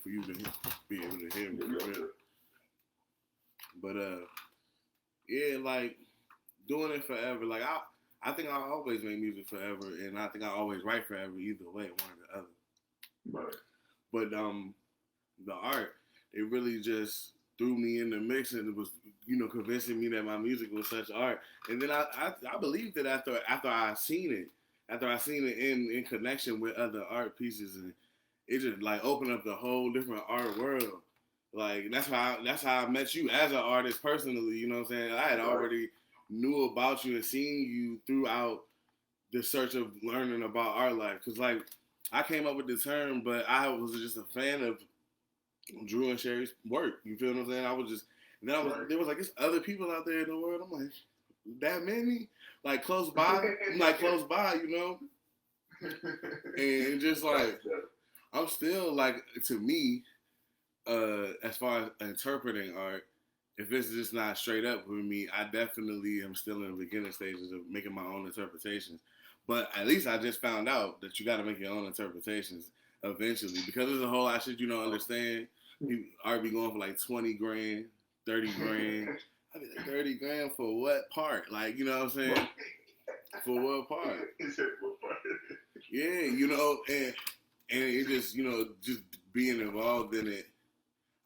for you to be able to hear me. Really. But yeah, like doing it forever. Like I think I'll always make music forever, and I think I always write forever. Either way, one or the other. Right. But the art, it really just threw me in the mix, and it was, convincing me that my music was such art. And then I believed it after I seen it. After I seen it in connection with other art pieces, and it just like opened up the whole different art world. Like that's how I met you as an artist personally. You know what I'm saying? I had already knew about you and seen you throughout the search of learning about art life. Cause like I came up with the term, but I was just a fan of Drew and Sherry's work. You feel what I'm saying? I was just, and then there was like, there's other people out there in the world. I'm like, that many? Like close by? I'm like close by, And just like, I'm still like, to me, as far as interpreting art, if it's just not straight up with me, I definitely am still in the beginning stages of making my own interpretations. But at least I just found out that you got to make your own interpretations eventually, because there's a whole lot of shit you don't understand. Art be going for like 20 grand, 30 grand. I mean, 30 grand for what part? Like, you know what I'm saying? For what part? Yeah, and it just, just being involved in it.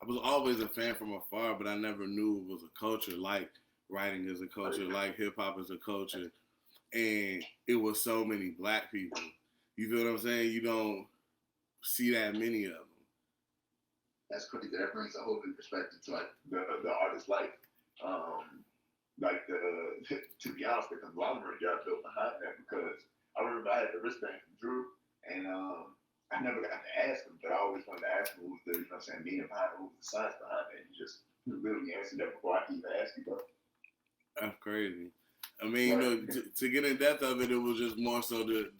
I was always a fan from afar, but I never knew it was a culture, like writing is a culture, like hip hop is a culture. And it was so many black people. You feel what I'm saying? You don't see that many of them. That's crazy. That brings a whole new perspective to like the artist's life. To be honest, the conglomerate got built behind that, because I remember I had the wristband from Drew, and I never got to ask him, but I always wanted to ask him who was the, meaning behind it, who was the science behind it, and he just literally answered that before I could even ask you, bro. That's crazy. I mean, to get in depth of it, it was just more so to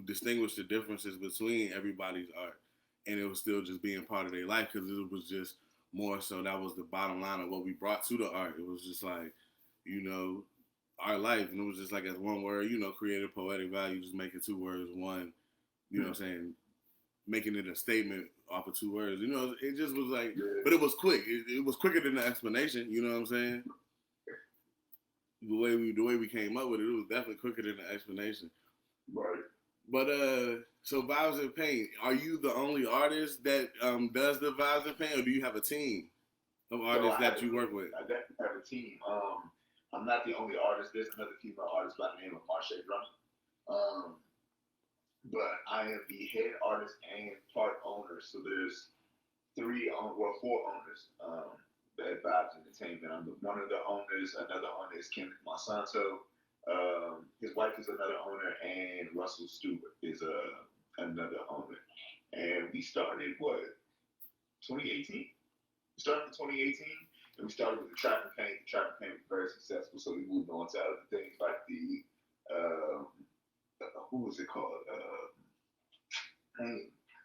distinguish the differences between everybody's art, and it was still just being part of their life, because it was just more so that was the bottom line of what we brought to the art. It was just like, our life, and it was just like as one word, creative poetic value, just making two words one, you know what I'm saying, making it a statement off of two words, it just was like, but it was quick. It was quicker than the explanation, you know what I'm saying? The way we came up with it, it was definitely quicker than the explanation. Right. But so Vibes and Paint, are you the only artist that does the Vibes and Paint, or do you have a team of artists that you work with? I definitely have a team. I'm not the only artist. There's another female artist by the name of Marche Drummond. But I am the head artist and part owner. So there's four owners at Vibes Entertainment. I'm one of the owners. Another owner is Kenneth Monsanto. His wife is another owner, and Russell Stewart is another owner. And we started 2018? We started in 2018, and we started with the Trap and Paint. The Trap and Paint was very successful, so we moved on to other things like the who was it called?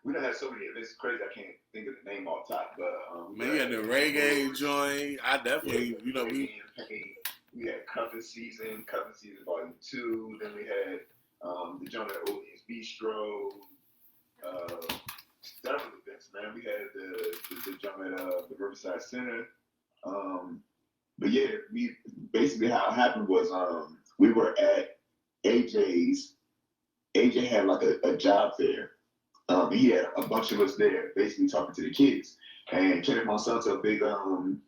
We don't have so many events. It's crazy. I can't think of the name off top, but man, you had the reggae joint. I definitely, we had Cuffing Season Volume 2. Then we had the joint at Autistic Bistro. Several events, man. We had the joint at the Riverside Center. But yeah, we basically how it happened was we were at AJ's. AJ had like a job fair. He had a bunch of us there, basically talking to the kids. And Kenneth Monsanto, big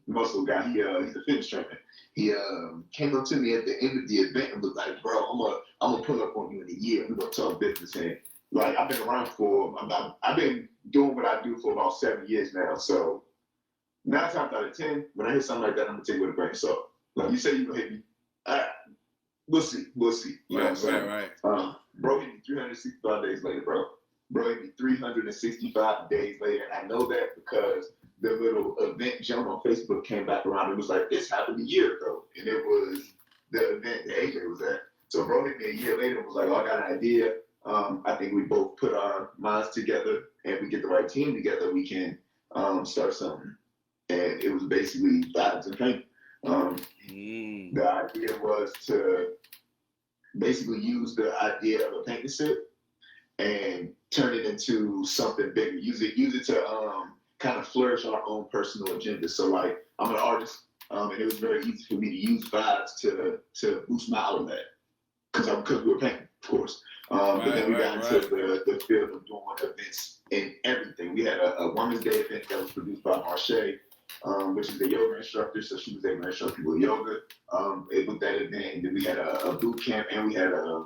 muscle guy, he's a fitness trainer. He came up to me at the end of the event and was like, "Bro, I'm gonna pull up on you in a year. We're gonna talk business." And like I've been around I've been doing what I do for about 7 years now. So 9 times out of 10, when I hear something like that, I'm gonna take it with a grain of salt. Like you say, you gonna hit me. We'll see. You know what I'm saying? Right. Bro hit me 365 days later, bro. Bro hit me 365 days later. And I know that because the little event jump on Facebook came back around. It was like, this happened a year ago. And it was the event that AJ was at. So bro hit me a year later and was like, oh, I got an idea. I think we both put our minds together and we get the right team together, we can start something. And it was basically Vibes and Paint. The idea was to basically use the idea of a paint and sip and turn it into something bigger. Use it to kind of flourish our own personal agenda. So like I'm an artist, and it was very easy for me to use vibes to boost my outlet because we were painting, of course. But then we got into the field of doing events and everything. We had a Women's Day event that was produced by Marche, which is a yoga instructor. So she was able to instruct people yoga with that event. And then we had a boot camp, and we had a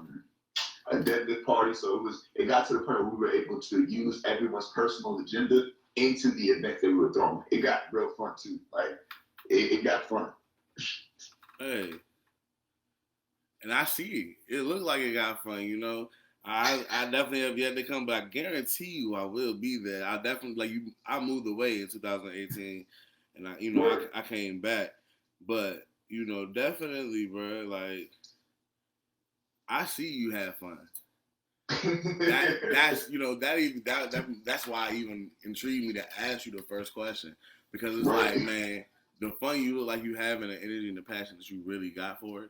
deadlift party. So it got to the point where we were able to use everyone's personal agenda into the event that we were throwing. It got real fun too. Like it got fun. Hey. And I see it looked like it got fun, you know. I definitely have yet to come, but I guarantee you I will be there. I definitely I moved away in 2018, and I came back, but definitely, bro. Like I see you have fun. That's why it even intrigued me to ask you the first question, because it's like, man, the fun you look like you have and the energy and the passion that you really got for it.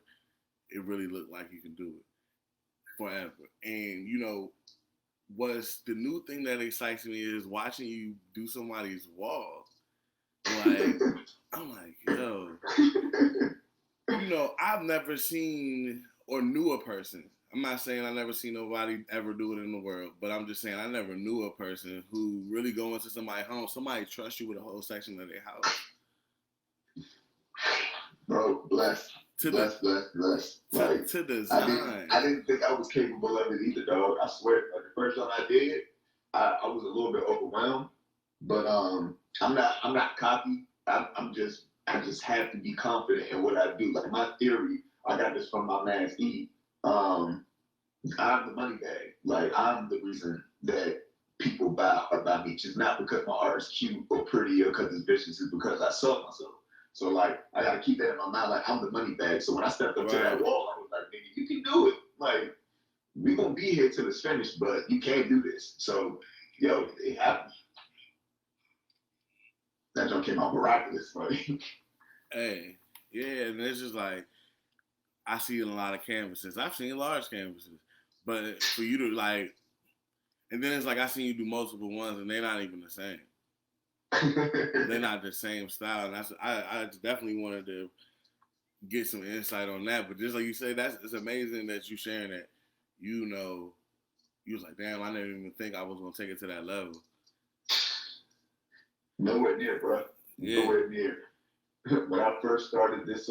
It really looked like you can do it forever. And, what's the new thing that excites me is watching you do somebody's wall. Like, I'm like, yo, I've never seen or knew a person. I'm not saying I never seen nobody ever do it in the world, but I'm just saying I never knew a person who really go into somebody's home. Somebody trusts you with a whole section of their house. Bro, blessed. Like, to design. I didn't think I was capable of it either, dog. I swear. Like the first time I did it, I was a little bit overwhelmed. But I'm not cocky. I just have to be confident in what I do. Like my theory, I got this from my man E. I'm the money bag. Like I'm the reason that people buy Meech. It's not because my art is cute or pretty or because it's vicious. It's because I sell myself. So, like, I got to keep that in my mind. Like, I'm the money bag. So when I stepped up to that wall, I was like, nigga, you can do it. Like, we going to be here till it's finished, but you can't do this. So, yo, it happened. That joke came out miraculous. Like. Hey, yeah, and it's just like, I see a lot of canvases. I've seen large canvases. But for you to, like, and then it's like I seen you do multiple ones, and they're not even the same. They're not the same style, and I definitely wanted to get some insight on that. But just like you said, it's amazing that you sharing that. You was like, damn, I didn't even think I was gonna take it to that level. Nowhere near, bro. Yeah. Nowhere near. When I first started this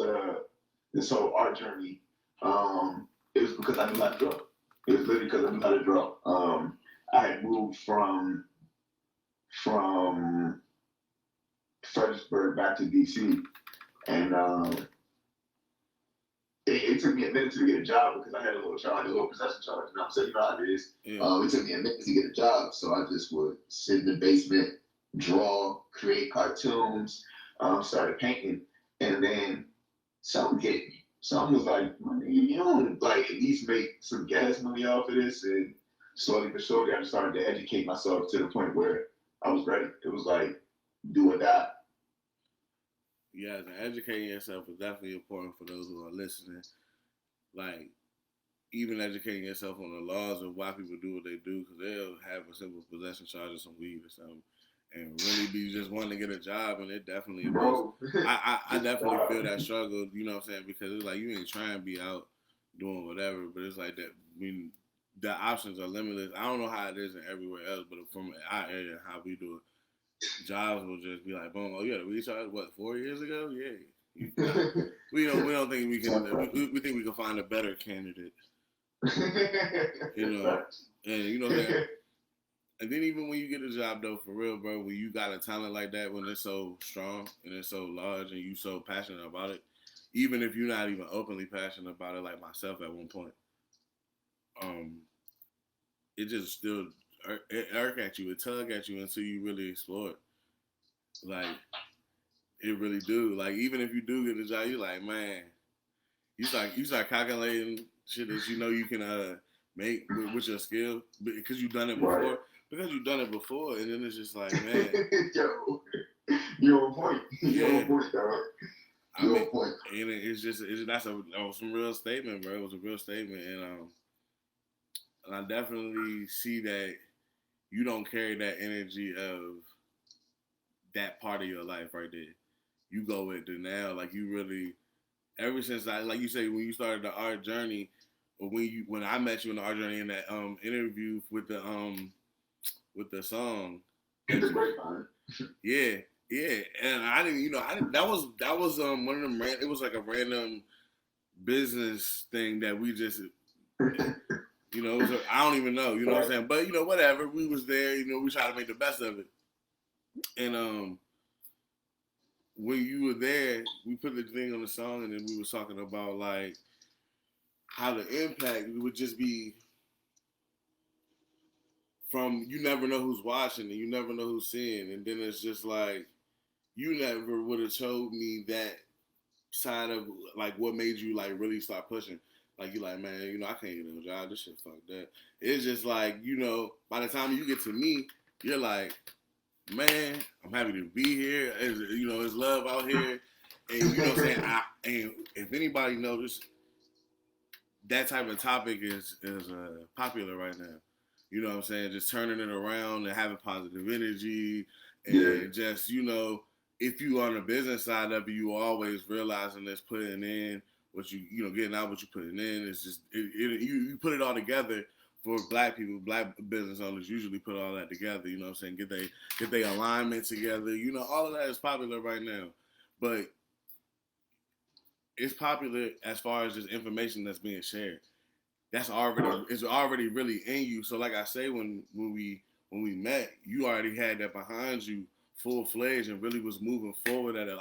whole art journey, it was because I knew how to draw. It was literally because I knew how to draw. I had moved from Fredericksburg back to DC, and it took me a minute to get a job because I had a little possession charge. You know what I'm saying? You know how it is. Yeah. It took me a minute to get a job, so I just would sit in the basement, draw, create cartoons, started painting, and then something hit me. Something was like, you don't like at least make some gas money off of this, and slowly but surely I just started to educate myself to the point where I was ready. It was like, do or die. Yeah, and educating yourself is definitely important for those who are listening. Like, even educating yourself on the laws of why people do what they do, because they'll have a simple possession charge of some weed or something, and really be just wanting to get a job, and it definitely was. I definitely feel that struggle, you know what I'm saying? Because it's like you ain't trying to be out doing whatever, but it's like that. I mean, the options are limitless. I don't know how it is in everywhere else, but from our area, how we do it. Jobs will just be like, boom, oh, you got a recharge, 4 years ago? Yeah. We don't think we can, we think we can find a better candidate. And and then even when you get a job, though, for real, bro, when you got a talent like that, when it's so strong and it's so large and you so passionate about it, even if you're not even openly passionate about it, like myself at one point, it just still it irk at you, it tug at you until you really explore it. Like, it really do. Like, even if you do get a job, you're like, man, you start calculating shit that you know you can make with your skill because you've done it before. Right. Because you've done it before, and then it's just like, man, yo, you're on point. You're on point, dog. You're on point. And that was some real statement, bro. It was a real statement, and And I definitely see that you don't carry that energy of that part of your life right there. You go with the now, like you really. Ever since I, like you say, when you started the art journey, or when I met you in the art journey in that interview with the song In that the you, grapevine. yeah, yeah, and I didn't, I didn't. That was one of them. It was like a random business thing that we just, it was. I don't even know, what I'm saying, but whatever. We was there, we tried to make the best of it, and when you were there, we put the thing on the song, and then we was talking about like how the impact would just be from you never know who's watching and you never know who's seeing, and then it's just like you never would have told me that side of like what made you like really start pushing. Like you like, man, I can't get no job. This shit fucked up. It's just like by the time you get to me, you're like, man, I'm happy to be here. There's love out here, and you know what I'm saying. And if anybody noticed, that type of topic is popular right now. You know what I'm saying? Just turning it around and having positive energy, and just if you on the business side of it, you always realizing this putting in what getting out what you putting in. It's just you put it all together. For black people, black business owners usually put all that together. You know what I'm saying? Get they alignment together. All of that is popular right now, but it's popular as far as just information that's being shared. It's already really in you. So like I say, when we met, you already had that behind you, full fledged, and really was moving forward at a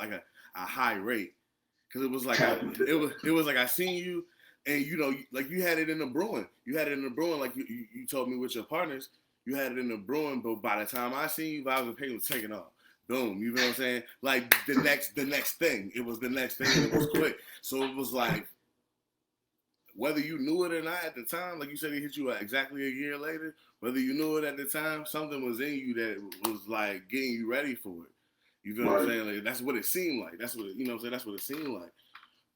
high rate. Because it was like it was like I seen you, and like you had it in the brewing. You had it in the brewing, like you told me with your partners. You had it in the brewing, but by the time I seen you, vibes and pain was taking off. Boom, you know what I'm saying? Like the next thing. It was the next thing, and it was quick. So it was like, whether you knew it or not at the time, like you said, it hit you exactly a year later. Whether you knew it at the time, something was in you that was like getting you ready for it. You feel what I'm saying? Like, that's what it seemed like. That's what That's what it seemed like.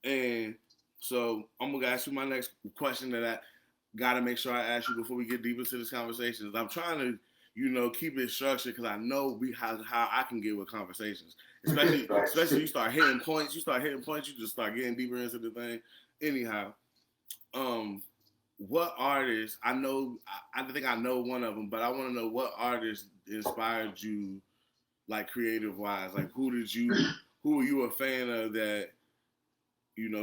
And so I'm gonna ask you my next question that I gotta make sure I ask you before we get deep into this conversation. I'm trying to keep it structured because I know how I can get with conversations, especially you start hitting points. You just start getting deeper into the thing. Anyhow, what artists I know? I think I know one of them, but I want to know what artists inspired you, like creative wise. Like who were you a fan of that?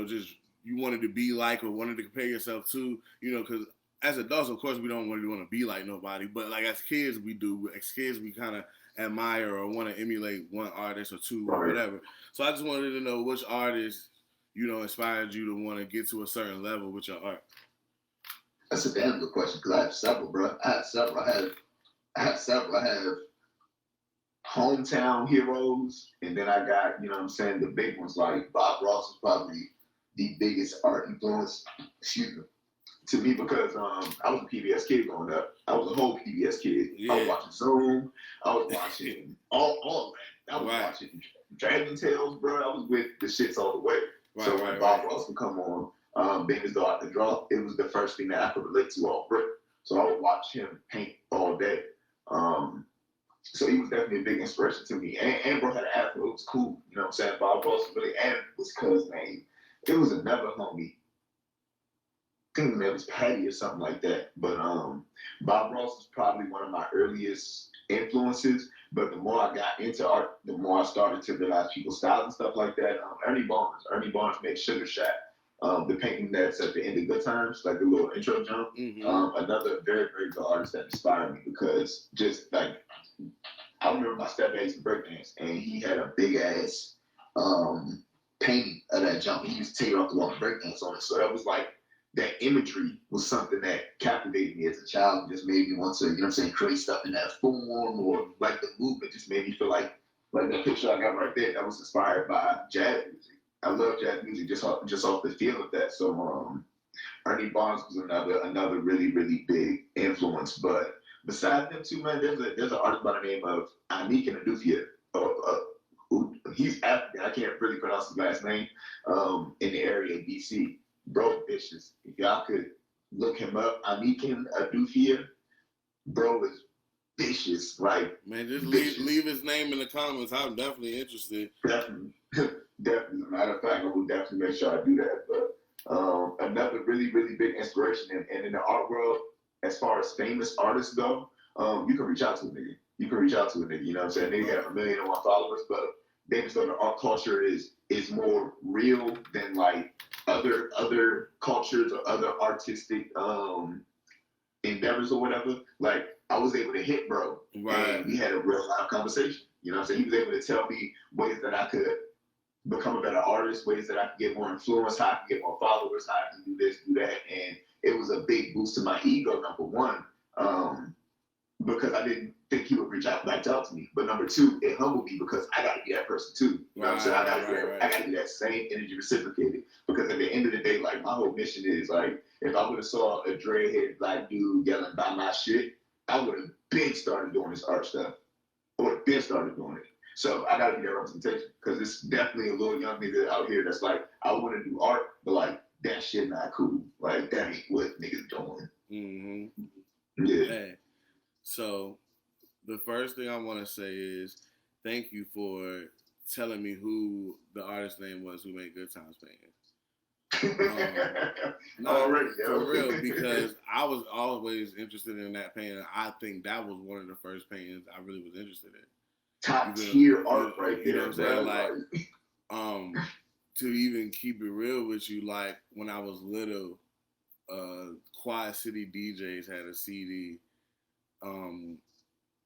Just you wanted to be like or wanted to compare yourself to. Because as adults, of course, we don't really want to be like nobody, but like as kids, we do. As kids, we kind of admire or want to emulate one artist or two or whatever. So I just wanted to know which artists inspired you to want to get to a certain level with your art. That's a damn good question because I have several, bro. I have several. I have hometown heroes, and then I got, the big ones like Bob Ross is probably the biggest art influence, to me because I was a PBS kid growing up. I was a whole PBS kid. Yeah. I was watching Zoom. I was watching all that. I was watching Dragon Tales, bro. I was with the shits all the way. So when Bob Ross would come on, being as though I could draw, it was the first thing that I could relate to all brick. So I would watch him paint all day. So he was definitely a big inspiration to me. And bro had an afro. It was cool. You know what I'm saying? Bob Ross really, and was cousin name. It was another homie. I think his name was Patty or something like that. But Bob Ross was probably one of my earliest influences. But the more I got into art, the more I started to realize people's styles and stuff like that. Ernie Barnes made Sugar Shack. The painting that's at the end of Good Times, like the little intro jump. Mm-hmm. Another very, very good artist that inspired me because just like, I remember my stepdad used to breakdance and he had a big ass painting of that jump. He used to take it off the wall and breakdance on it. So that was like, that imagery was something that captivated me as a child and just made me want to, create stuff in that form, or like the movement just made me feel like that picture I got right there, that was inspired by jazz music. I love jazz music just off the feel of that. So Ernie Barnes was another really, really big influence. But besides them two, man, there's an artist by the name of Meech and he's African. I can't really pronounce his last name. In the area of DC. Bro, vicious. If y'all could look him up. Amikin Adufia, bro, is vicious. Like, Man, just vicious. leave his name in the comments. I'm definitely interested. Definitely. Definitely. Matter of fact, I will definitely make sure I do that. But another really, really big inspiration, and in the art world, as far as famous artists go, you can reach out to a nigga. You can reach out to a nigga. You know what I'm saying? Nigga got 1,000,001 followers, but they just know the art culture is more real than like other cultures or other artistic endeavors or whatever. Like, I was able to hit bro, right, and we had a real live conversation. You know what I'm saying? He was able to tell me ways that I could become a better artist, ways that I could get more influence, how I can get more followers, how I can do this, do that. And it was a big boost to my ego, number one, because I didn't think he would reach out back out to me. But number two, it humbled me because I got to be that person too. You know what I'm saying? I got to be that same energy reciprocated. Because at the end of the day, like, my whole mission is, like, if I would have saw a dreadhead black dude yelling by my shit, I would have been started doing this art stuff. I would have been started doing it. So I gotta be that representation because it's definitely a little young nigga out here that's like, I want to do art, but like, that shit not cool. Like, that ain't what niggas doing. Mm-hmm. Yeah. Hey, so the first thing I want to say is thank you for telling me who the artist name was who made Good Times Painting. All right, for real, because I was always interested in that painting. I think that was one of the first paintings I really was interested in. Top tier art right there. You know what I'm saying? Like, to even keep it real with you, like when I was little, Quad City DJs had a CD.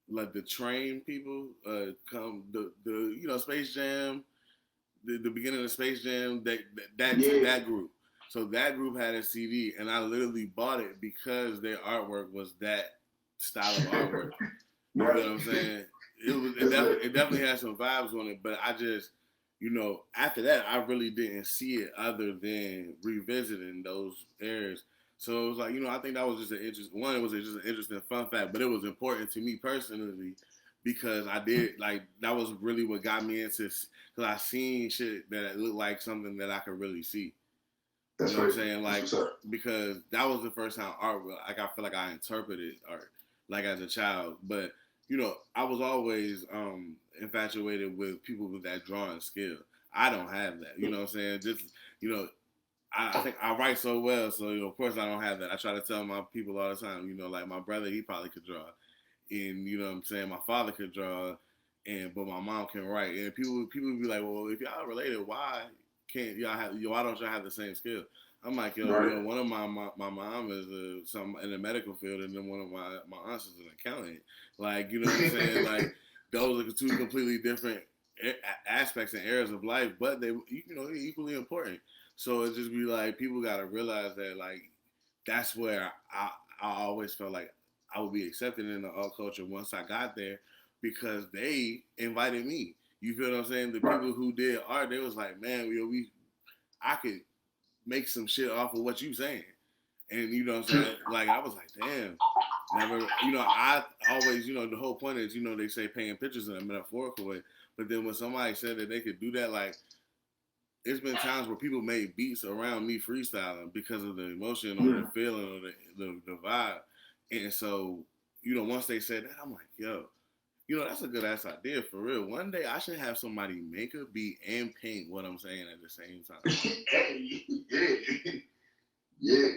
Like the Train people come the Space Jam, the beginning of Space Jam, that group. So that group had a CD, and I literally bought it because their artwork was that style of artwork. You know what I'm saying? It definitely had some vibes on it, but I just, after that, I really didn't see it other than revisiting those eras. So it was like, I think that was just it was just an interesting fun fact, but it was important to me personally because I did, like, that was really what got me into, because I seen shit that looked like something that I could really see. That's you know what I'm saying? Like, because that was the first time art, like, I feel like I interpreted art, like, as a child. But, I was always infatuated with people with that drawing skill. I don't have that. You know what I'm saying? Just, I think I write so well, so of course I don't have that. I try to tell my people all the time, like my brother, he probably could draw, and you know what I'm saying, my father could draw, but my mom can write. And people be like, well, if y'all related, why can't y'all have? Why don't y'all have the same skill? I'm like, one of my mom is some in the medical field, and then one of my aunts is an accountant. Like, you know what I'm saying? Like, those are two completely different aspects and areas of life, but they're equally important. So it just be like, people got to realize that, like, that's where I always felt like I would be accepted in the art culture once I got there, because they invited me. You feel what I'm saying? The people who did art, they was like, man, I could make some shit off of what you saying. And you know what I'm saying? Like, I was like, damn. Never, I always, the whole point is, they say painting pictures in a metaphorical way. But then when somebody said that they could do that, like, it's been times where people made beats around me freestyling because of the emotion or the feeling or the vibe. And so, once they said that, I'm like, yo, that's a good ass idea for real. One day I should have somebody make a beat and paint what I'm saying at the same time. Yeah.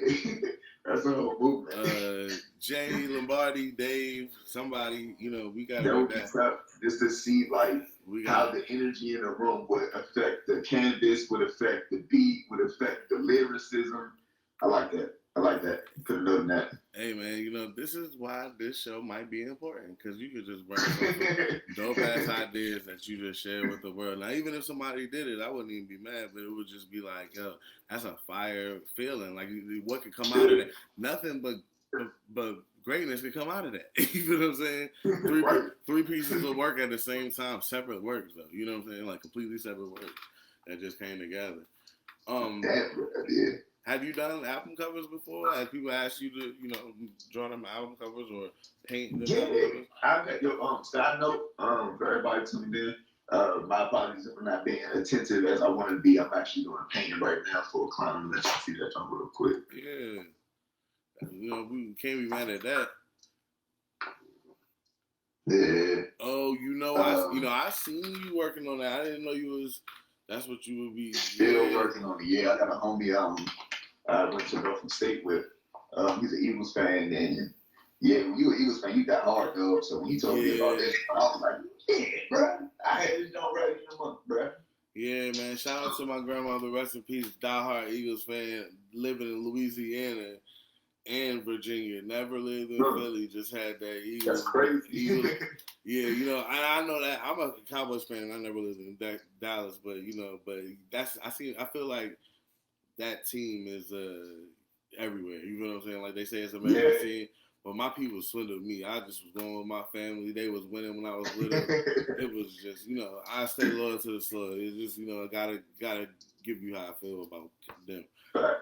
That's a whole movement. Jay, Lombardi, Dave, somebody, we got to do that. Just to see, like, how the energy in the room would affect the canvas, would affect the beat, would affect the lyricism. I like that. Could have known that. Hey, man, this is why this show might be important, because you could just bring some dope ass ideas that you just share with the world. Now, even if somebody did it, I wouldn't even be mad, but it would just be like, yo, that's a fire feeling. Like, what could come out of that? Nothing but greatness could come out of that. You know what I'm saying? Three pieces of work at the same time, separate works, though. You know what I'm saying? Like, completely separate works that just came together. Have you done album covers before? Have people asked you to, draw them album covers or paint them album covers? Side note, for everybody tuning in, my apologies for not being attentive as I want to be. I'm actually doing painting right now for a client. Let you see that real quick. Yeah. You know, we can't be mad at that. Yeah. Oh, I seen you working on that. I didn't know you was. That's what you would be. Still working on it. Yeah, I got a homie I went to go from state with. He's an Eagles fan, and yeah, when you an Eagles fan, you got hard though. So when he told me about this, I was like, yeah, bro, I had this joint ready in a month, bro. Yeah, man. Shout out to my grandmother, rest in peace, diehard Eagles fan, living in Louisiana and Virginia. Never lived in Philly, just had that Eagles. That's crazy. Eagles. Yeah, I know that. I'm a Cowboys fan. I never lived in Dallas, but I feel like that team is everywhere. You know what I'm saying? Like they say it's American team. But my people swindled me. I just was going with my family. They was winning when I was little. It was just, I stay loyal to the slug. It's just, gotta give you how I feel about them.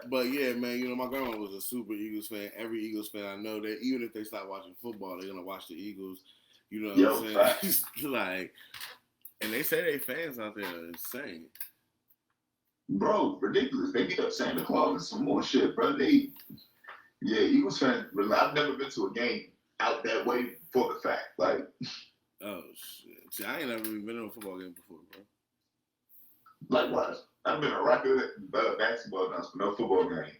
But yeah, man, my grandma was a super Eagles fan. Every Eagles fan I know, that even if they stop watching football, they're gonna watch the Eagles. You know what I'm saying? Like, and they say they fans out there are insane. Bro, ridiculous. They get up Santa Claus and some more shit, bro. Eagles fans. I've never been to a game out that way for the fact. Like, oh shit. See, I ain't never even been to a football game before, bro. Likewise, I've been a rocket basketball dance, but no football game.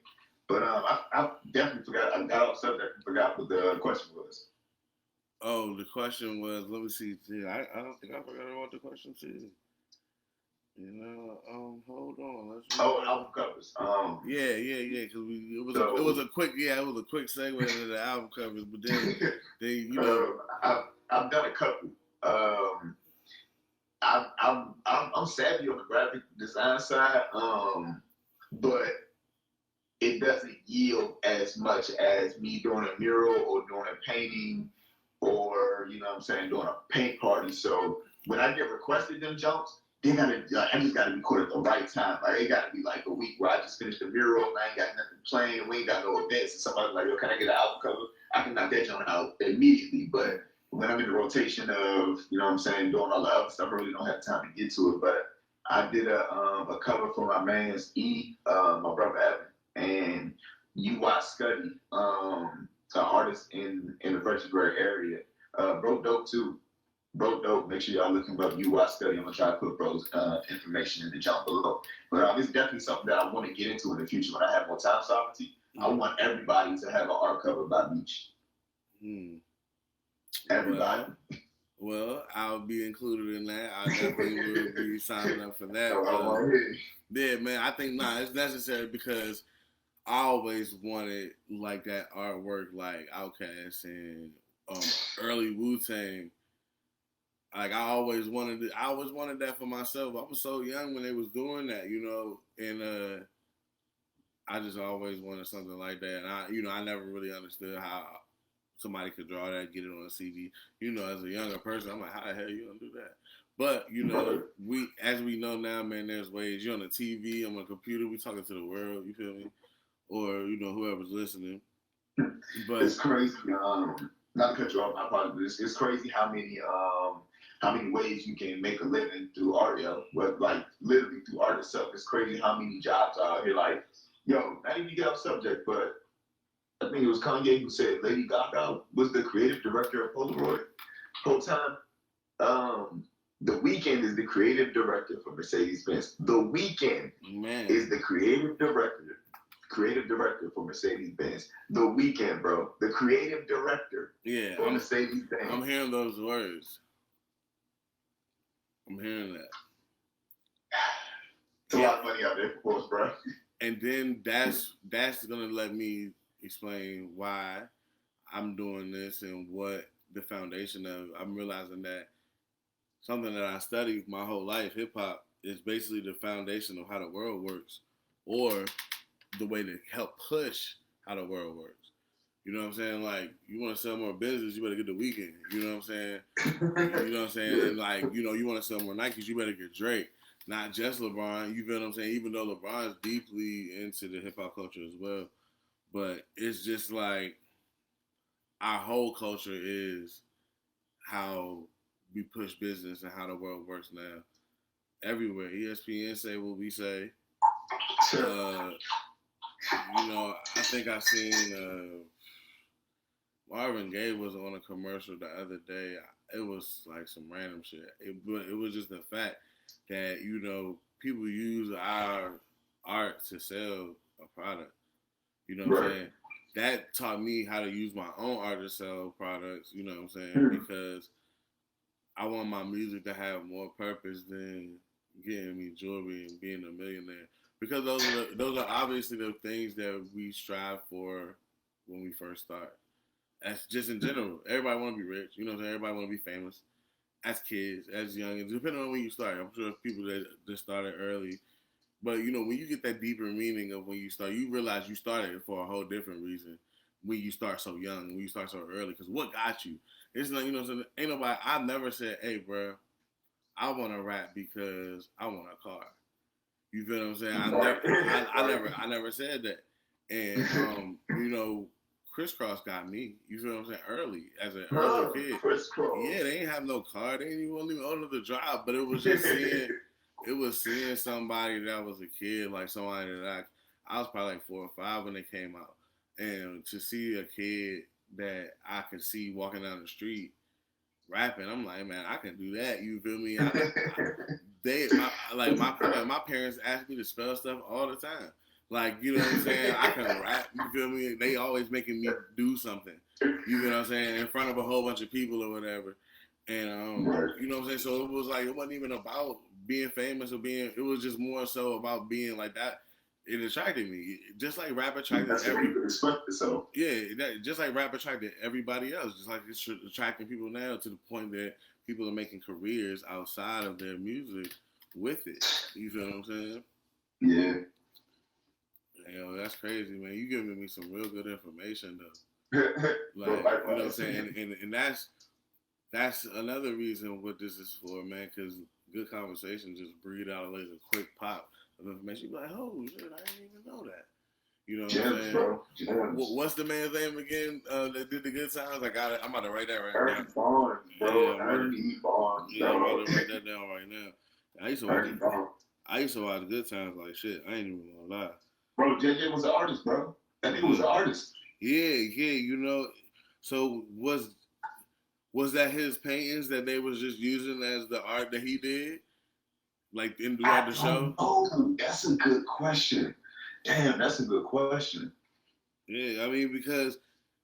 But I definitely forgot. I got off subject and forgot what the question was. Oh, the question was. Let me see. I don't think I forgot about the question too. Hold on. Album covers. Yeah. Because it was a quick segue into the album covers, but then I've done a couple. I'm savvy on the graphic design side, but it doesn't yield as much as me doing a mural or doing a painting or doing a paint party. So when I get requested them jumps, I just gotta record at the right time. Like it gotta be like a week where I just finished the mural and I ain't got nothing planned. We ain't got no events. And somebody's like, "Yo, can I get an album cover?" I can knock that joint out immediately. But when I'm in the rotation of, doing all the other stuff, I really don't have time to get to it. But I did a cover for my man's my brother Evan, and UI Scuddy, an artist in the Virgin Gray area. Bro dope too. Bro dope. Make sure y'all look him up. UI Scuddy. I'm gonna try to put bro's information in the jump below. But it's definitely something that I want to get into in the future when I have more time sovereignty. I want everybody to have an art cover by Meech. Everybody. Well, I'll be included in that. I definitely will be signing up for that. Yeah, man. I think it's necessary because I always wanted like that artwork, like Outkast and early Wu-Tang. Like I always wanted that for myself. I was so young when they was doing that, and I just always wanted something like that. And I never really understood how somebody could draw that, get it on a CD. As a younger person, I'm like, how the hell you gonna do that? But as we know now, man, there's ways. You're on the TV, I'm on a computer, we talking to the world. You feel me? Or whoever's listening. But it's crazy. Not to cut you off, I apologize. It's crazy how many ways you can make a living through art, but like literally through art itself. It's crazy how many jobs are out here. Like, not even to get off subject, but I think it was Kanye who said Lady Gaga was the creative director of Polaroid whole time. The Weeknd is the creative director for Mercedes-Benz. The Weeknd is the creative director for Mercedes-Benz. The Weeknd, bro. The creative director for Mercedes-Benz. I'm hearing those words. I'm hearing that. It's a lot of money out there for us, bro. And then that's gonna let me explain why I'm doing this and what the foundation of. I'm realizing that something that I studied my whole life, hip hop, is basically the foundation of how the world works, or the way to help push how the world works. You know what I'm saying? Like, you want to sell more business, you better get the Weeknd. You know what I'm saying? You know what I'm saying? And like, you want to sell more Nikes, you better get Drake. Not just LeBron. You feel what I'm saying? Even though LeBron's deeply into the hip hop culture as well. But it's just like our whole culture is how we push business and how the world works now. Everywhere. ESPN say what we say. You know, I think I seen Marvin Gaye was on a commercial the other day. It was like some random shit. It was just the fact that people use our art to sell a product. You know what I'm Right. saying? That taught me how to use my own art to sell products. You know what I'm saying? Hmm. Because I want my music to have more purpose than getting me jewelry and being a millionaire. Because those are obviously the things that we strive for when we first start. That's just in general. Everybody want to be rich. You know what I'm saying? Everybody want to be famous. As kids, as youngins, depending on when you start. I'm sure people that started early. But when you get that deeper meaning of when you start, you realize you started for a whole different reason. When you start so young, when you start so early, because what got you? It's not, ain't nobody. I never said, "Hey, bro, I want to rap because I want a car." You feel what I'm saying? Right. I never said that. And Crisscross got me. You feel what I'm saying? Early, as an early kid. Crisscross. Yeah, they ain't have no car. They ain't even old enough to drive. But it was just seeing. It was seeing somebody that was a kid, like somebody that I was probably like 4 or 5 when they came out, and to see a kid that I could see walking down the street rapping, I'm like, man, I can do that. You feel me? My parents asked me to spell stuff all the time. Like, you know what I'm saying? I can rap. You feel me? They always making me do something. You know what I'm saying? In front of a whole bunch of people or whatever. And Right. you know what I'm saying? So it was like it wasn't even about being famous or being. It was just more so about being like that. It attracted me, just like rap attracted That's what you could expect yourself. just like rap attracted everybody else. Just like it's attracting people now to the point that people are making careers outside of their music with it. You feel what I'm saying? Yeah. That's crazy, man. You giving me some real good information though. Like, Bro, you know what I'm saying? And that's another reason what this is for, man, because good conversation just breed out like a quick pop of information. You be like, oh shit, I didn't even know that. You know what I'm Gems, saying? bro. Gems. What's the man's name again that did the good times? I got it. I'm about to write that right Ernie now. Barnes, bro. Yeah, Ernie Barnes, I'm bro. about to write that down right now. I used to watch Ernie Barnes. good times like shit. I ain't even gonna lie. Bro, JJ was an artist, bro. That nigga was an artist. Yeah. So was that his paintings that they was just using as the art that he did, like throughout the show? Oh, that's a good question. Damn, that's a good question. Yeah, I mean because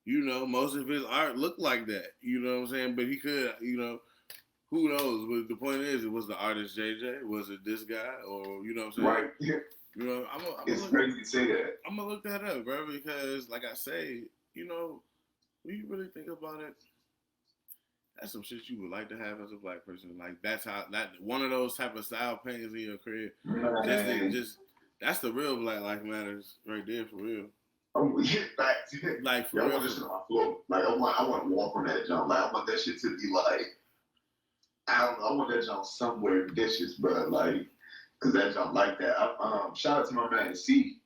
most of his art looked like that. You know what I'm saying? But he could, who knows? But the point is, it was the artist JJ. Was it this guy, or you know what I'm saying? Right. It's crazy to say that. I'm gonna look that up, bro, because like I say, when you really think about it, that's some shit you would like to have as a black person. Like that's how that one of those type of style paintings in your career. Just that's the real Black Lives Matters right there for real. I'm gonna get back. Like for I real. want this shit on my floor. Like I want to walk on that jump. Like I want that shit to be like, I don't know. I want that jump somewhere dishes, bro. Like, cause that jump like that. Shout out to my man C.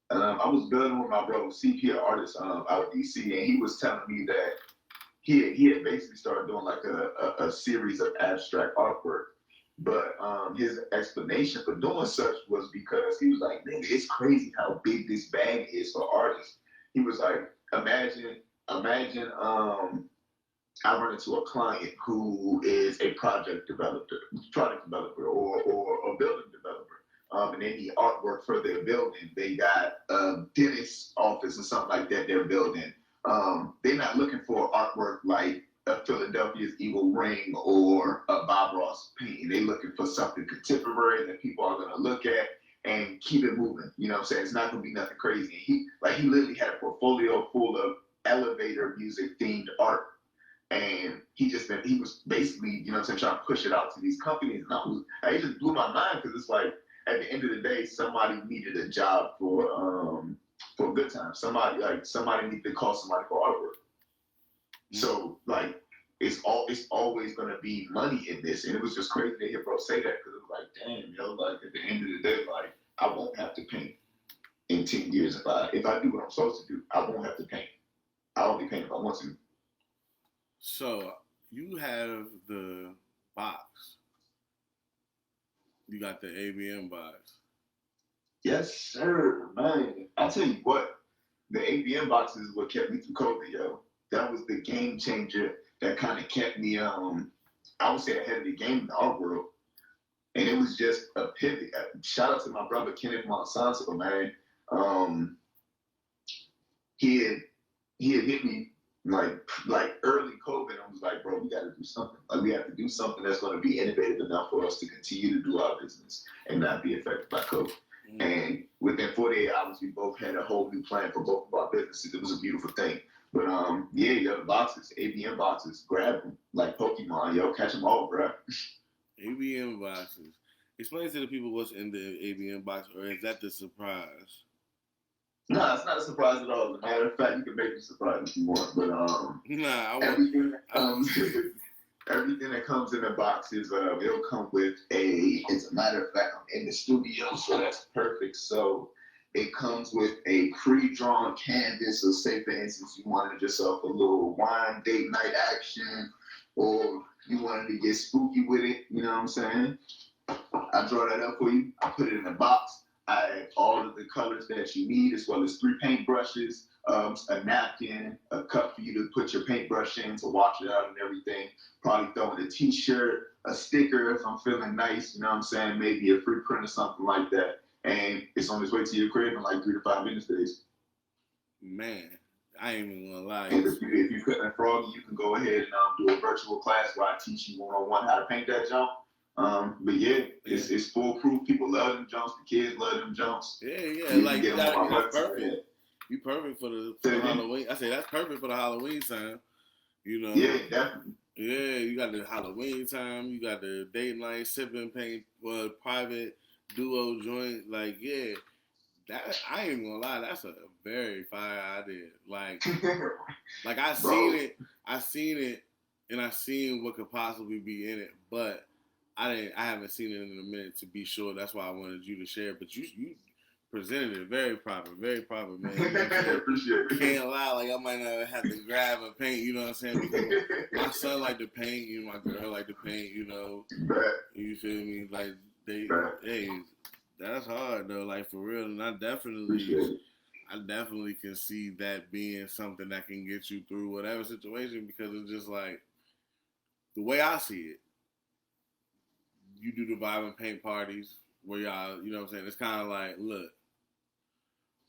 I was building with my bro CP, an artist out in DC, and he was telling me that he had basically started doing like a series of abstract artwork. But his explanation for doing such was because he was like, nigga, it's crazy how big this bag is for artists. He was like, imagine I run into a client who is a product developer or a building developer. And they need artwork for their building. They got a dentist's office or something like that they're building. They're not looking for artwork like a Philadelphia's Evil Ring or a Bob Ross painting. They're looking for something contemporary that people are going to look at and keep it moving. You know what I'm saying? It's not going to be nothing crazy. He literally had a portfolio full of elevator music themed art. And he was basically, you know what I'm saying, trying to push it out to these companies. And it just blew my mind because it's like, at the end of the day, somebody needed a job for good times. Somebody needed to call somebody for artwork. Mm-hmm. So like, it's always gonna be money in this. And it was just crazy to hear bro say that because it was like, damn, like at the end of the day, like I won't have to paint in 10 years if I do what I'm supposed to do. I won't have to paint. I'll only paint if I want to. So you have the box. You got the ABM box. Yes, sir, man. I tell you what, the ABM boxes is what kept me through COVID, yo. That was the game changer that kind of kept me, I would say ahead of the game in our world. And it was just a pivot. Shout out to my brother Kenneth Monsanto, man. Um, he had he had hit me like early COVID and was like, bro, we got to do something. Like we have to do something that's going to be innovative enough for us to continue to do our business and not be affected by COVID. And within 48 hours, we both had a whole new plan for both of our businesses. It was a beautiful thing. But yeah, the boxes, ABM boxes, grab them like Pokemon, yo, catch them all, bro. ABM boxes. Explain to the people what's in the ABM box, or is that the surprise? No, it's not a surprise at all. As a matter of fact, you can make me surprised if you want. But Nah, I want. everything that comes, everything that comes in the box is it'll come with a. As a matter of fact, I'm in the studio, so that's perfect. So it comes with a pre-drawn canvas. So say for instance, you wanted yourself a little wine date night action, or you wanted to get spooky with it. You know what I'm saying? I draw that up for you. I put it in a box. I add all of the colors that you need, as well as 3 paintbrushes, a napkin, a cup for you to put your paintbrush in to wash it out and everything. Probably throw in a t-shirt, a sticker if I'm feeling nice, you know what I'm saying? Maybe a free print or something like that. And it's on its way to your crib in like 3 to 5 minutes, days. Man, I ain't even gonna lie. And if you couldn't froggy, you can go ahead and do a virtual class where I teach you one-on-one how to paint that jump. But yeah, it's foolproof. People love them jumps. The kids love them jumps. Yeah. Like that's perfect. You perfect for the Halloween. I say that's perfect for the Halloween time. You know. Yeah, definitely. Yeah, you got the Halloween time. You got the date night, sipping paint, private duo joint. Like yeah, that I ain't gonna lie. That's a very fire idea. Like I seen it, and I seen what could possibly be in it, but I haven't seen it in a minute to be sure. That's why I wanted you to share. But you presented it very proper, man. You know I appreciate it. Can't lie, like I might not have to grab and paint. You know what I'm saying? Because my son like to paint. You know, my girl like to paint. You know, you feel me? Like hey, that's hard though. Like for real, and I definitely can see that being something that can get you through whatever situation because it's just like the way I see it. You do the vibe and paint parties where y'all, you know what I'm saying? It's kind of like, look,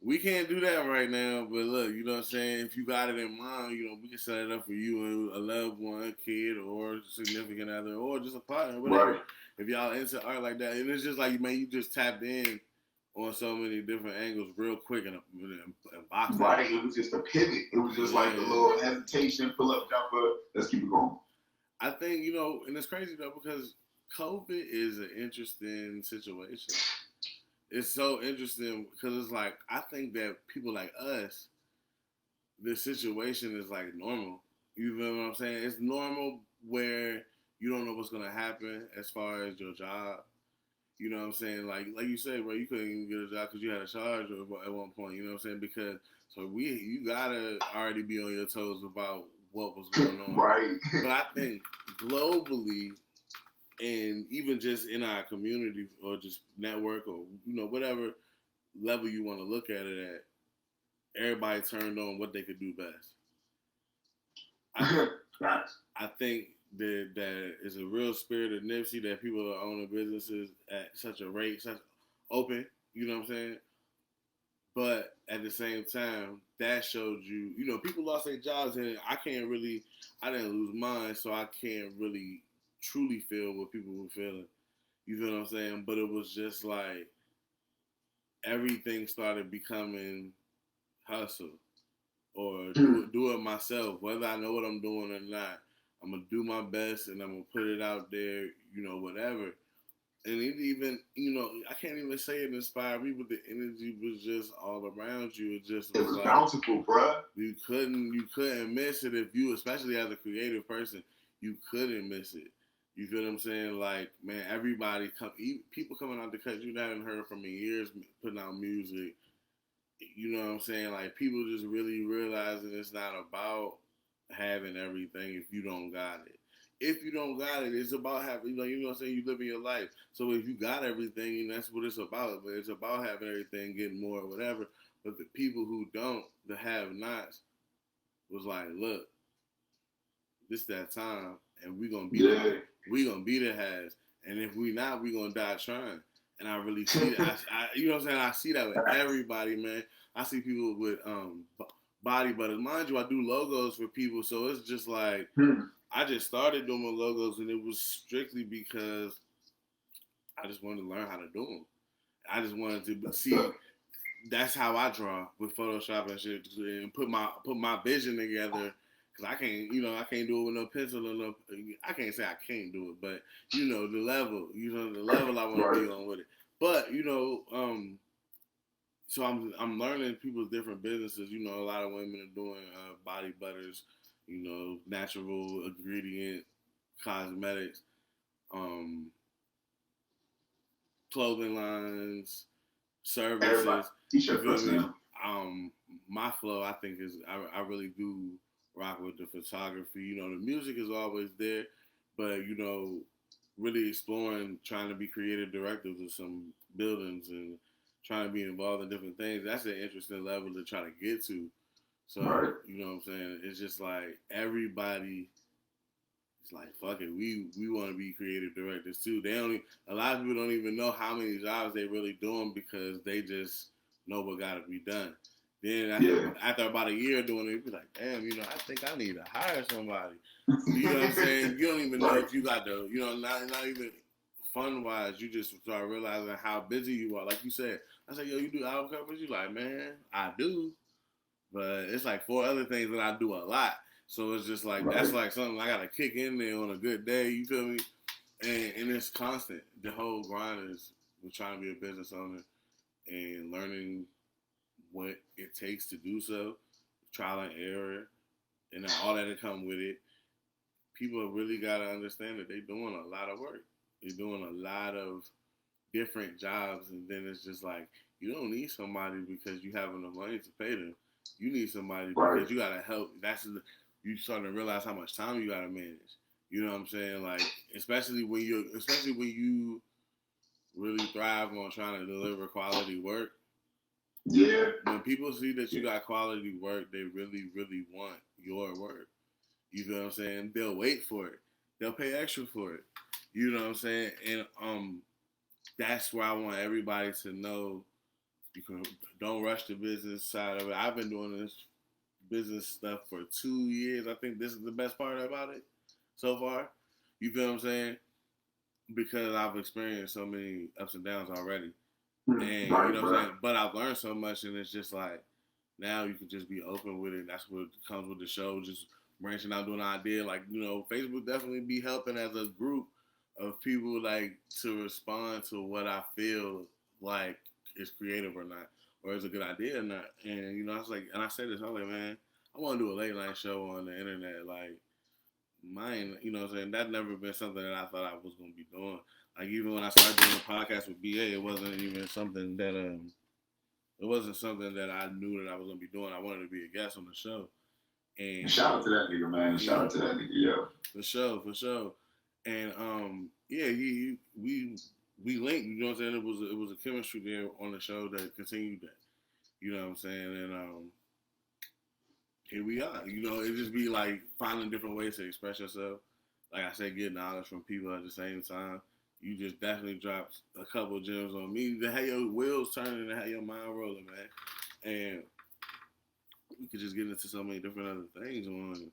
we can't do that right now, but look, you know what I'm saying? If you got it in mind, you know, we can set it up for you and a loved one, kid, or significant other, or just a partner, whatever. Right. If y'all into art like that, and it's just like, man, you just tapped in on so many different angles real quick and boxed right, out. It was just a pivot. It was just like a little hesitation, pull up, jumper, let's keep it going. I think, you know, and it's crazy though, because COVID is an interesting situation. It's so interesting because it's like, I think that people like us, the situation is like normal. You know what I'm saying? It's normal where you don't know what's going to happen as far as your job. You know what I'm saying? Like you said, bro, you couldn't even get a job because you had a charge at one point. You know what I'm saying? Because you gotta already be on your toes about what was going on. Right. But I think globally, and even just in our community or just network or you know whatever level you want to look at it at, everybody turned on what they could do best. I think that is a real spirit of Nipsey that people are owning businesses at such a rate, such open. You know what I'm saying? But at the same time, that showed you, you know, people lost their jobs, and I didn't lose mine, so I can't really truly feel what people were feeling. You feel what I'm saying? But it was just like everything started becoming hustle or do it myself, whether I know what I'm doing or not. I'm gonna do my best and I'm gonna put it out there, you know, whatever. And it even, you know, I can't even say it inspired me, but the energy was just all around you. It was like bountiful, bro. You couldn't miss it if you, especially as a creative person, you couldn't miss it. You feel what I'm saying? Like, man, people coming out to cut you haven't heard from in years, putting out music. You know what I'm saying? Like, people just really realizing it's not about having everything if you don't got it. if you don't got it, it's about having, you know what I'm saying, you living your life. So if you got everything, and that's what it's about, but it's about having everything, getting more, whatever. But the people who don't, the have-nots, was like, look, this that time, and we gonna be the has, and if we not, we gonna die trying. And I really see that. You know what I'm saying? I see that with everybody, man. I see people with body butters. Mind you, I do logos for people, so it's just like I just started doing my logos, and it was strictly because I just wanted to learn how to do them. I just wanted to see. That's how I draw with Photoshop and shit, and put my vision together. Cause I can't do it with no pencil or no. I can't say I can't do it, but the level I want to be on with it. But so I'm learning people's different businesses. A lot of women are doing body butters, natural ingredient cosmetics, clothing lines, services. My flow, I think, is I really do rock with the photography. The music is always there, but really exploring, trying to be creative directors of some buildings and trying to be involved in different things. That's an interesting level to try to get to. So you know what I'm saying? It's just like everybody. It's like, fuck it, we want to be creative directors too. A lot of people don't even know how many jobs they really doing because they just know what got to be done. Then after about a year doing it, you be like, damn, I think I need to hire somebody. You know what I'm saying? You don't even know if you got the, not even fun wise. You just start realizing how busy you are. Like you said, I said, yo, you do album covers? You like, man, I do, but it's like 4 other things that I do a lot. So it's just like, that's like something I got to kick in there on a good day, you feel me? And it's constant. The whole grind is we're trying to be a business owner and learning what it takes to do so, trial and error, and all that come with it. People really got to understand that they're doing a lot of work. They're doing a lot of different jobs, and then it's just like, you don't need somebody because you have enough money to pay them. You need somebody because you got to help. You starting to realize how much time you got to manage. You know what I'm saying? Like, especially when you really thrive on trying to deliver quality work. Yeah. When people see that you got quality work, they really, really want your work. You know what I'm saying? They'll wait for it. They'll pay extra for it. You know what I'm saying? And that's where I want everybody to know. You don't rush the business side of it. I've been doing this business stuff for 2 years. I think this is the best part about it so far. You feel what I'm saying? Because I've experienced so many ups and downs already. And you know what I'm saying? But I've learned so much, and it's just like now you can just be open with it. That's what comes with the show, just branching out, doing an idea. Like, Facebook definitely be helping as a group of people, like, to respond to what I feel like is creative or not, or is a good idea or not. And I was like, and I said this, I was like, man, I want to do a late night show on the internet. Like, mine, you know what I'm saying? That never been something that I thought I was going to be doing. Like, even when I started doing the podcast with BA, it wasn't even something that I knew that I was going to be doing. I wanted to be a guest on the show. And shout out to that nigga, man. Shout out to that nigga, yo. For sure. And we linked, you know what I'm saying? It was a chemistry there on the show that continued that. You know what I'm saying? And here we are. It just be like finding different ways to express yourself. Like I said, get knowledge from people at the same time. You just definitely dropped a couple gems on me to have your wheels turning and have your mind rolling, man. And we could just get into so many different other things on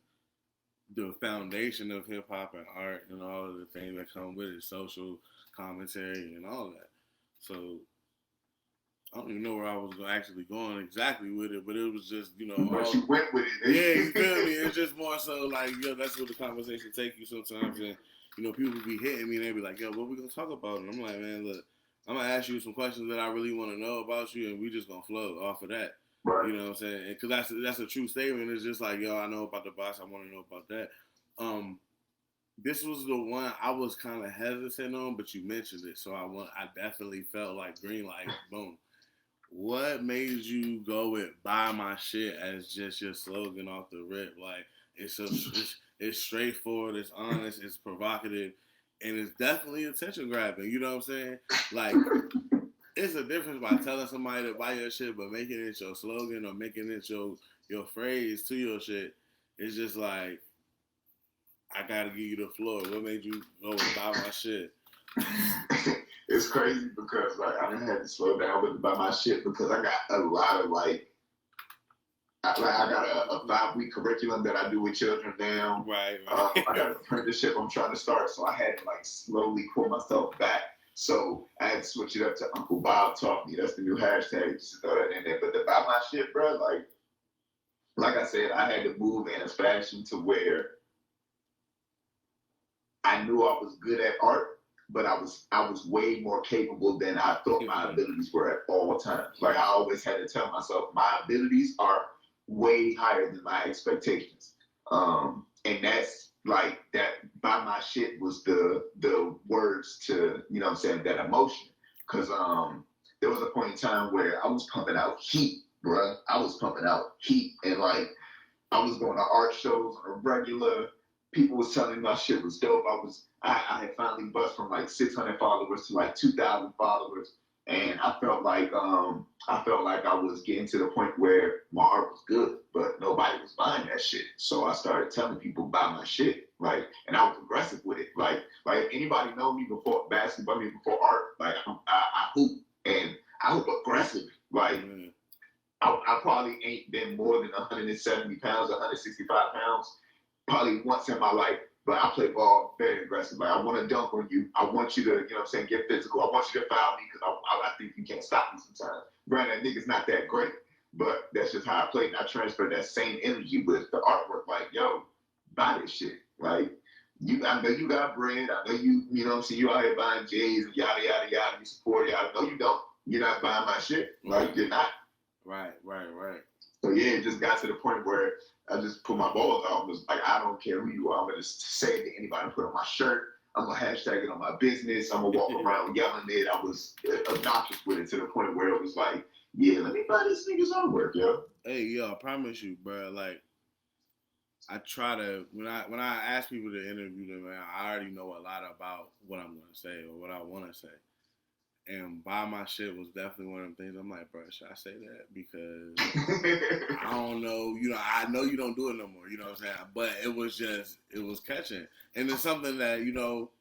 the foundation of hip hop and art and all of the things that come with it, social commentary and all that. So I don't even know where I was actually going exactly with it, but it was just, but you went with it. Yeah, you feel me? It's just more so like, that's where the conversation take you sometimes. And, people be hitting me and they be like, yo, what we going to talk about? And I'm like, man, look, I'm going to ask you some questions that I really want to know about you, and we just going to flow off of that. Right. You know what I'm saying? Because that's a true statement. It's just like, yo, I know about the boss. I want to know about that. This was the one I was kind of hesitant on, but you mentioned it. So I definitely felt like green light, boom. What made you go with "buy my shit" as just your slogan off the rip? Like, it's It's straightforward, it's honest, it's provocative, and it's definitely attention grabbing. You know what I'm saying? Like, it's a difference by telling somebody to buy your shit, but making it your slogan or making it your phrase to your shit. It's just like, I gotta give you the floor. What made you go and buy my shit? It's crazy because like I done had to slow down with buy my shit because I got a lot of like I got a 5-week curriculum that I do with children now. Right. I got an apprenticeship I'm trying to start, so I had to like slowly pull myself back. So I had to switch it up to Uncle Bob Taught Me. That's the new hashtag. Just to throw that in there. But to buy my shit, bro, like I said, I had to move in a fashion to where I knew I was good at art, but I was way more capable than I thought my abilities were at all times. Like I always had to tell myself my abilities are way higher than my expectations. And that's like that by my shit was the words to, you know what I'm saying, that emotion. Cause there was a point in time where I was pumping out heat, bruh. I was pumping out heat and like I was going to art shows on a regular. People was telling me my shit was dope. I had finally bust from like 600 followers to like 2,000 followers, and I felt like I was getting to the point where my art was good, but nobody was buying that shit. So I started telling people buy my shit, like, and I was aggressive with it. Like if anybody know me before basketball, before art, like I hoop and I hoop aggressive, like. I probably ain't been more than 170 pounds, 165 pounds, probably once in my life. But I play ball very aggressive. Like, I want to dunk on you. I want you to, you know what I'm saying, get physical. I want you to foul me because I think you can't stop me sometimes. Granted, that nigga's not that great, but that's just how I play. And I transfer that same energy with the artwork. Like, yo, buy this shit. Like, I know you got bread. I know you know what I'm saying, you out here buying J's and yada, yada, yada. You support it. I know you don't. You're not buying my shit. Like, you're not. Right. So yeah, it just got to the point where I just put my balls out. I was like, I don't care who you are. I'm gonna just say it to anybody. Put it on my shirt. I'm gonna hashtag it on my business. I'm gonna walk around yelling it. I was obnoxious with it to the point where it was like, yeah, let me buy this nigga's artwork, yo. Hey, yo, I promise you, bro. Like, I try to when I ask people to interview them, man, I already know a lot about what I'm gonna say or what I want to say. And buy my shit was definitely one of them things. I'm like, bro, should I say that? Because I don't know. You know, I know you don't do it no more. You know what I'm saying? But it was catching. And it's something that, you know,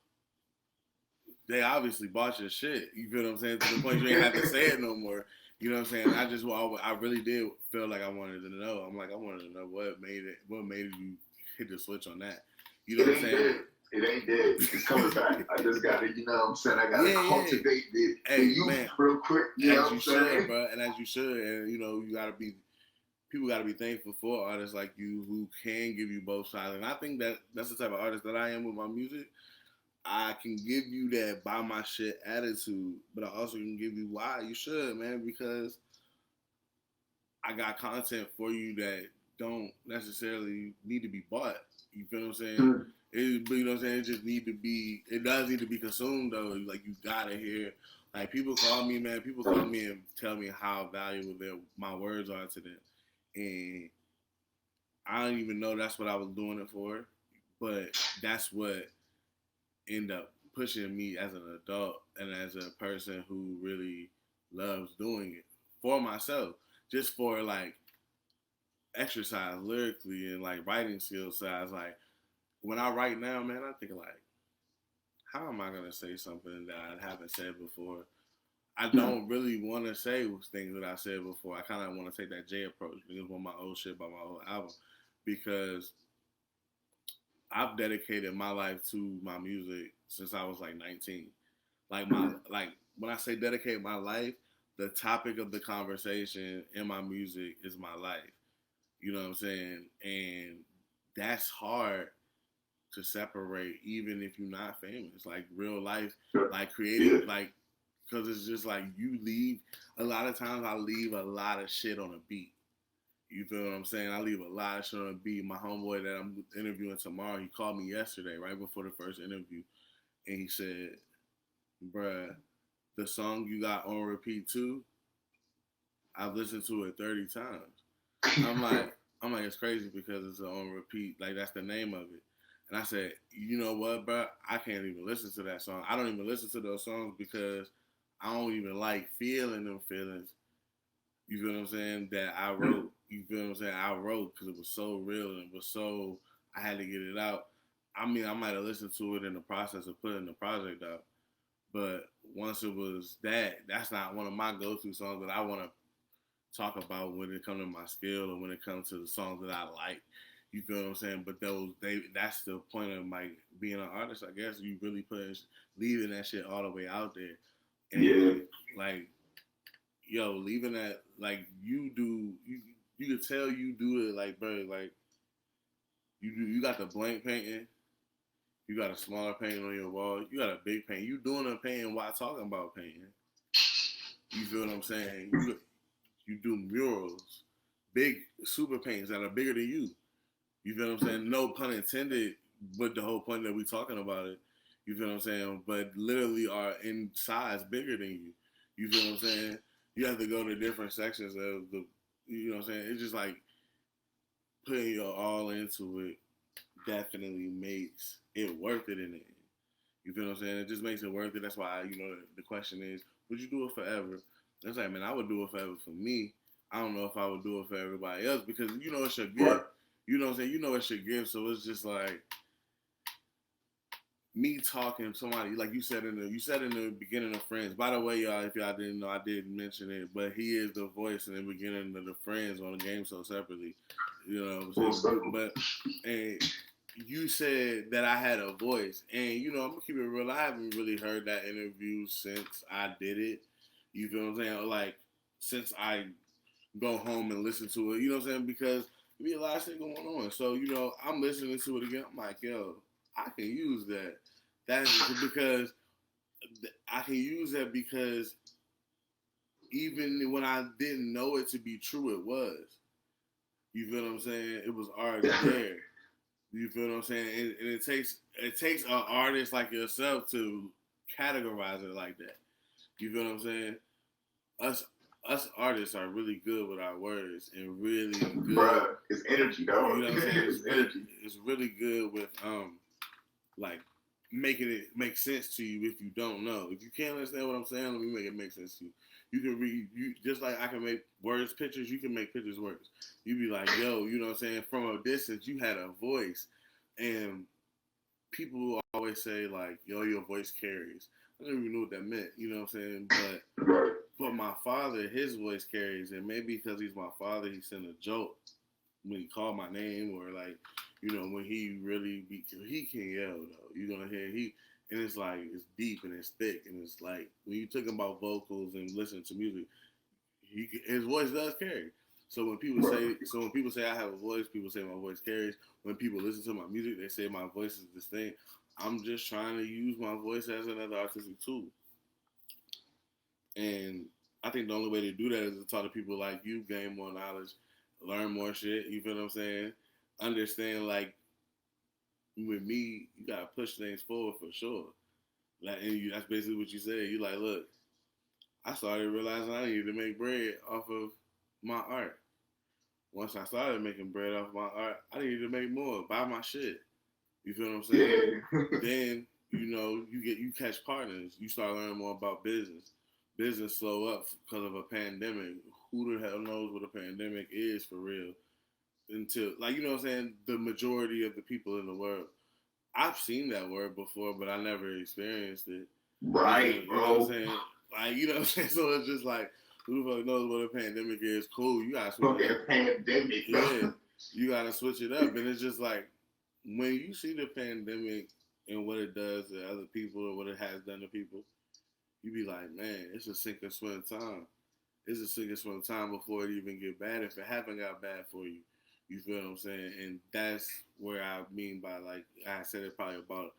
they obviously bought your shit. You feel what I'm saying? To the point you ain't have to say it no more. You know what I'm saying? I really did feel like I wanted to know. I'm like, I wanted to know what made you hit the switch on that. You know what I'm saying? It ain't dead. It's coming back. I just got to, you know what I'm saying? I got to cultivate the youth real quick. You know what I'm saying? Bro, and as you should. And, you know, people got to be thankful for artists like you who can give you both sides. And I think that's the type of artist that I am with my music. I can give you that buy my shit attitude, but I also can give you why you should, man, because I got content for you that don't necessarily need to be bought. You feel what I'm saying? Mm. You know what I'm saying? It does need to be consumed though. Like, you gotta hear, like, people call me, man. People call me and tell me how valuable my words are to them. And I don't even know that's what I was doing it for, but that's what ended up pushing me as an adult and as a person who really loves doing it for myself, just for like exercise lyrically and like writing skill size. Like, when I write now, man, I think like, how am I gonna say something that I haven't said before? I don't really want to say things that I said before. I kind of want to take that J approach because of my old shit by my old album, because I've dedicated my life to my music since I was like 19. Like when I say dedicate my life, the topic of the conversation in my music is my life. You know what I'm saying? And that's hard to separate, even if you're not famous. Like, real life, like creative, like, because it's just like you leave. A lot of times I leave a lot of shit on a beat. You feel what I'm saying? I leave a lot of shit on a beat. My homeboy that I'm interviewing tomorrow, he called me yesterday, right before the first interview, and he said, bruh, the song you got on repeat too, I've listened to it 30 times. I'm like, it's crazy because it's on repeat. Like, that's the name of it. And I said, you know what, bro? I can't even listen to that song. I don't even listen to those songs because I don't even like feeling them feelings. You feel what I'm saying? That I wrote. You feel what I'm saying? I wrote because it was so real and it was so, I had to get it out. I mean, I might have listened to it in the process of putting the project out. But once it was that, that's not one of my go-to songs that I want to talk about when it comes to my skill or when it comes to the songs that I like. You feel what I'm saying? But that's the point of like being an artist, I guess. You really leaving that shit all the way out there. And like, yo, leaving that, like, you could tell you do it like, bro, like, you got the blank painting, you got a smaller painting on your wall, you got a big painting. You doing a painting while talking about painting. You feel what I'm saying? You do murals, big super paintings that are bigger than you. You feel what I'm saying? No pun intended, but the whole point that we talking about it. You feel what I'm saying? But literally are in size bigger than you. You feel what I'm saying? You have to go to different sections of the, you know what I'm saying? It's just like putting your all into it definitely makes it worth it in the end. You feel what I'm saying? It just makes it worth it. That's why, the question is, would you do it forever? It's like, man, I would do it forever for me. I don't know if I would do it for everybody else because, it's your gift. You know what I'm saying? You know it's your gift. So it's just like me talking to somebody, like you said in the beginning of Friends. By the way, y'all, if y'all didn't know, I did mention it, but he is the voice in the beginning of the Friends on the Game So Separately. You know what I'm saying? But and you said that I had a voice, and I'm gonna keep it real. I haven't really heard that interview since I did it. You feel what I'm saying? Like since I go home and listen to it. You know what I'm saying? Because there be a lot of shit going on. So I'm listening to it again. I'm like, yo, I can use that. That's because I can use that because even when I didn't know it to be true, it was. You feel what I'm saying? It was already there. You feel what I'm saying? And it takes an artist like yourself to categorize it like that. You feel what I'm saying? Us artists are really good with our words and really good. Bruh, it's energy, dog. You know what I'm saying? It's really good with like making it make sense to you if you don't know. If you can't understand what I'm saying, let me make it make sense to you. You can read, just like I can make words pictures, you can make pictures words. You be like, yo, you know what I'm saying? From a distance, you had a voice. And people always say, like, yo, your voice carries. I didn't even know what that meant, you know what I'm saying? But my father, his voice carries. And maybe because he's my father, he sent a joke when he called my name or, like, when he really he can yell, though. You're going to hear and it's like, it's deep and it's thick. And it's like, when you talking about vocals and listen to music, his voice does carry. So when people say I have a voice, people say my voice carries. When people listen to my music, they say my voice is distinct. I'm just trying to use my voice as another artistic tool. And I think the only way to do that is to talk to people like you, gain more knowledge, learn more shit. You feel what I'm saying? Understand, like, with me, you gotta push things forward for sure. Like, and that's basically what you said. You like, look, I started realizing I needed to make bread off of my art. Once I started making bread off my art, I needed to make more, buy my shit. You feel what I'm saying? Yeah. Then, you catch partners. You start learning more about business. Business slow up because of a pandemic. Who the hell knows what a pandemic is for real? Until, like, you know what I'm saying? The majority of the people in the world. I've seen that word before, but I never experienced it. Right, you know what I'm saying? Like, you know what I'm saying? So it's just like, who the fuck knows what a pandemic is? Cool, you gotta switch it up. Pandemic. Yeah, you gotta switch it up. And it's just like, when you see the pandemic and what it does to other people or what it has done to people, you be like, man, it's a sink or swim time. It's a sink or swim time before it even get bad. If it haven't got bad for you, you feel what I'm saying? And that's where I mean by, like, I said it probably about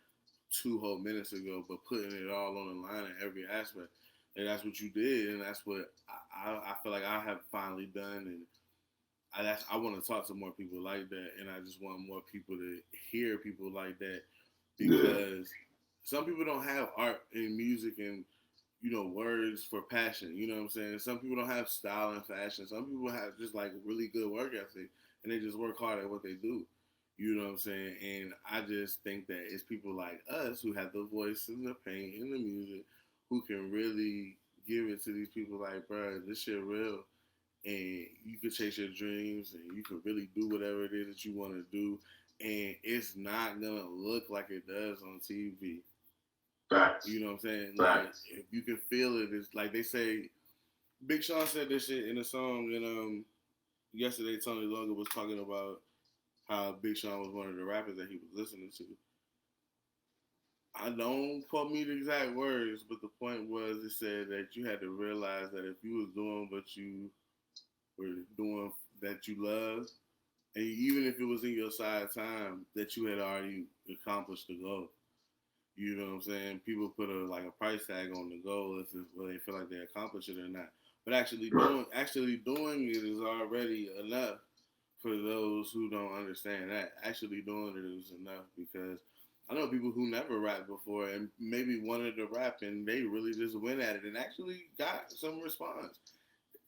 2 whole minutes ago, but putting it all on the line in every aspect. And that's what you did, and that's what I feel like I have finally done. And I want to talk to more people like that, and I just want more people to hear people like that, because some people don't have art and music and words for passion. You know what I'm saying? Some people don't have style and fashion. Some people have just like really good work ethic, and they just work hard at what they do. You know what I'm saying? And I just think that it's people like us who have the voice and the pain and the music who can really give it to these people like, bro, this shit real. And you can chase your dreams and you can really do whatever it is that you want to do. And it's not going to look like it does on TV. Facts. You know what I'm saying? Facts. Like, if you can feel it, it's like they say, Big Sean said this shit in a song, and yesterday Tony Logan was talking about how Big Sean was one of the rappers that he was listening to. I don't quote me the exact words, but the point was it said that you had to realize that if you was doing what you were doing that you love, and even if it was in your side time, that you had already accomplished the goal. You know what I'm saying? People put a price tag on the goal if whether they feel like they accomplish it or not. But actually doing it is already enough for those who don't understand that. Actually doing it is enough, because I know people who never rapped before and maybe wanted to rap and they really just went at it and actually got some response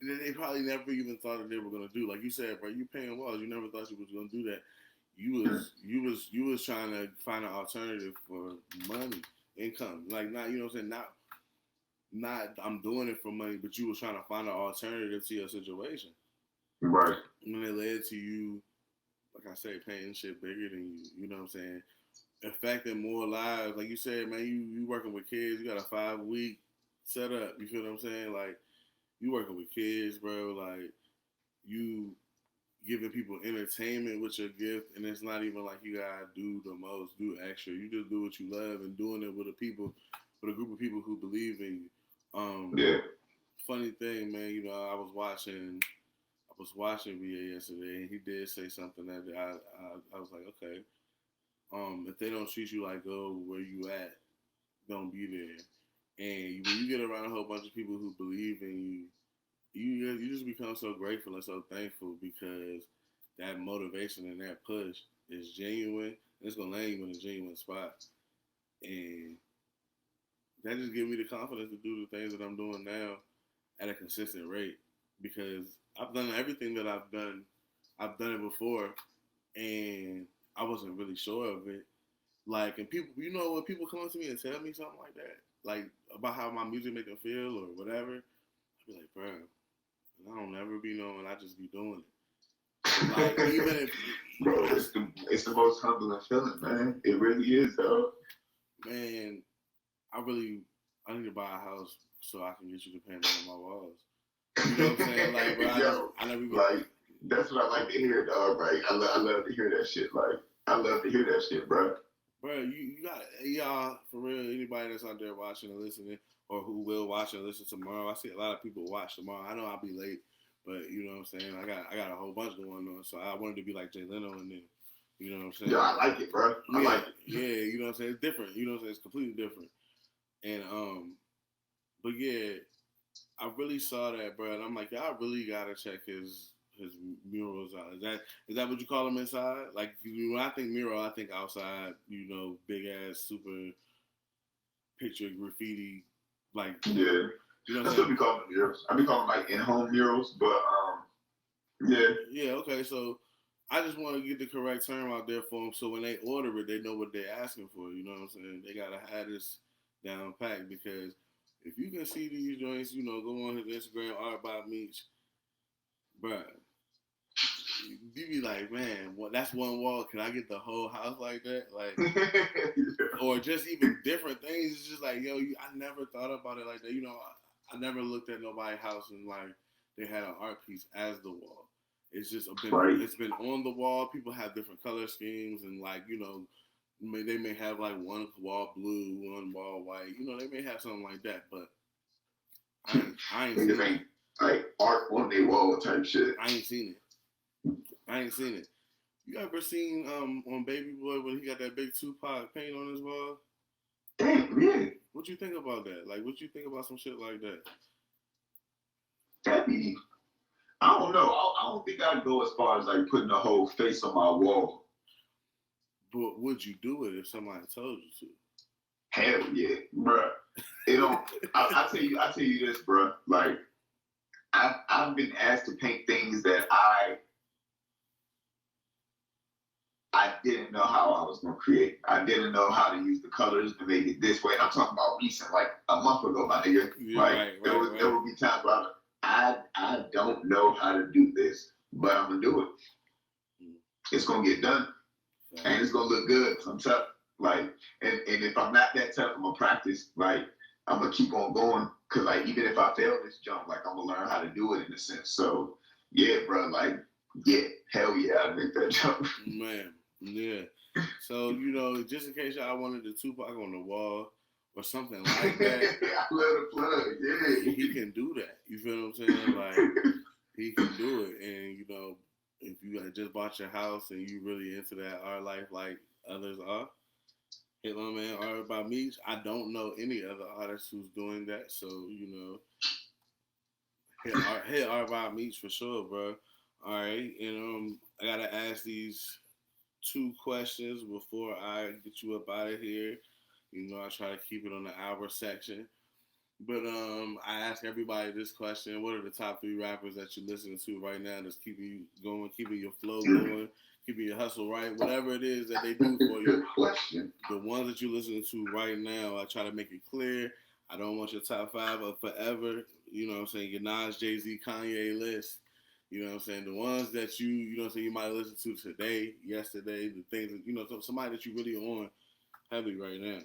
that they probably never even thought that they were gonna do. Like you said, bro, you paying walls. You never thought you was gonna do that. You was trying to find an alternative for money, income. Like, not, you know what I'm saying? Not I'm doing it for money, but you was trying to find an alternative to your situation. Right. And it led to you, like I say, painting shit bigger than you. You know what I'm saying? Affecting more lives. Like you said, man, you working with kids. You got a 5-week setup. You feel what I'm saying? Like, you working with kids, bro. Like, you giving people entertainment with your gift, and it's not even like you gotta do the most, do extra. You just do what you love and doing it with a group of people who believe in you. Yeah. Funny thing, man. You know, I was watching VA yesterday, and he did say something that I was like, okay. If they don't treat you like, go where you at, don't be there. And when you get around a whole bunch of people who believe in you, you just become so grateful and so thankful, because that motivation and that push is genuine. And it's gonna land you in a genuine spot, and that just gives me the confidence to do the things that I'm doing now at a consistent rate, because I've done everything that I've done. I've done it before, and I wasn't really sure of it. Like, and people, you know, when people come up to me and tell me something like that, like about how my music make them feel or whatever, I be like, bro, I don't never be knowing. I just be doing it. Like, even if, bro, it's the most humbling feeling, man. It really is, though. Man, I need to buy a house so I can get you to paint on my walls. You know what I'm saying? Like, bro, I never even, like, that's what I like to hear, dog. Right? I love to hear that shit. Like, I love to hear that shit, bro. Bro, you got, y'all, for real, anybody that's out there watching and listening, or who will watch and listen tomorrow. I see a lot of people watch tomorrow. I know I'll be late, but you know what I'm saying? I got a whole bunch going on, so I wanted to be like Jay Leno and then, you know what I'm saying? Yeah, I like it, bro. I like it. Yeah, you know what I'm saying? It's different. You know what I'm saying? It's completely different. And, but yeah, I really saw that, bro, and I'm like, y'all really gotta check his murals out. Is that what you call them inside? Like, when I think mural, I think outside, you know, big ass super picture graffiti, like, yeah. You know I still be calling them murals. I be calling them like in-home murals, but yeah. Yeah, okay, so I just want to get the correct term out there for them, so when they order it, they know what they're asking for. You know what I'm saying? They gotta have this down packed, because if you can see these joints, you know, go on his Instagram, ARTBYMEECH, bruh. You be like, man, that's one wall. Can I get the whole house like that? Like, or just even different things. It's just like, yo, I never thought about it like that. You know, I never looked at nobody's house and like they had an art piece as the wall. It's just it's been on the wall. People have different color schemes, and like, you know, they may have like one wall blue, one wall white. You know, they may have something like that, but I ain't seen it. Like art on their wall type shit. I ain't seen it. You ever seen on Baby Boy when he got that big Tupac paint on his wall? Damn, yeah. What you think about that? Like, what you think about some shit like that? That'd be, I don't know. I don't think I'd go as far as like putting a whole face on my wall. But would you do it if somebody told you to? Hell yeah, bruh. It don't. I tell you this, bruh. Like, I've been asked to paint things that I I didn't know how I was going to create. I didn't know how to use the colors to make it this way. And I'm talking about recent, like a month ago, my nigga. Yeah, like there would be times where I don't know how to do this, but I'm gonna do it. It's gonna get done, and it's gonna look good. I'm tough. Like, and if I'm not that tough, I'm gonna practice. Like, I'm gonna keep on going. Cause like even if I fail this jump, like I'm gonna learn how to do it in a sense. So yeah, bro. Like yeah, hell yeah, I make that jump. Man, yeah. So just in case y'all wanted the Tupac on the wall or something like that, I love the plug. Yeah, he can do that. You feel what I'm saying? Like he can do it. And if you just bought your house and you really into that art life like others are, hit my man Art by Meech. I don't know any other artist who's doing that. So hit Art by Meech for sure, bro. All right, and I gotta ask these 2 questions before I get you up out of here. I try to keep it on the hour section. But I ask everybody this question: what are the top 3 rappers that you're listening to right now that's keeping you going, keeping your flow going, keeping your hustle right, whatever it is that they do for you? Good question. The ones that you're listening to right now, I try to make it clear. I don't want your top 5 of forever. You know what I'm saying? Your Nas, Jay-Z, Kanye list. You know what I'm saying? The ones that you might listen to today, yesterday, the things that, somebody that you really on heavy right now.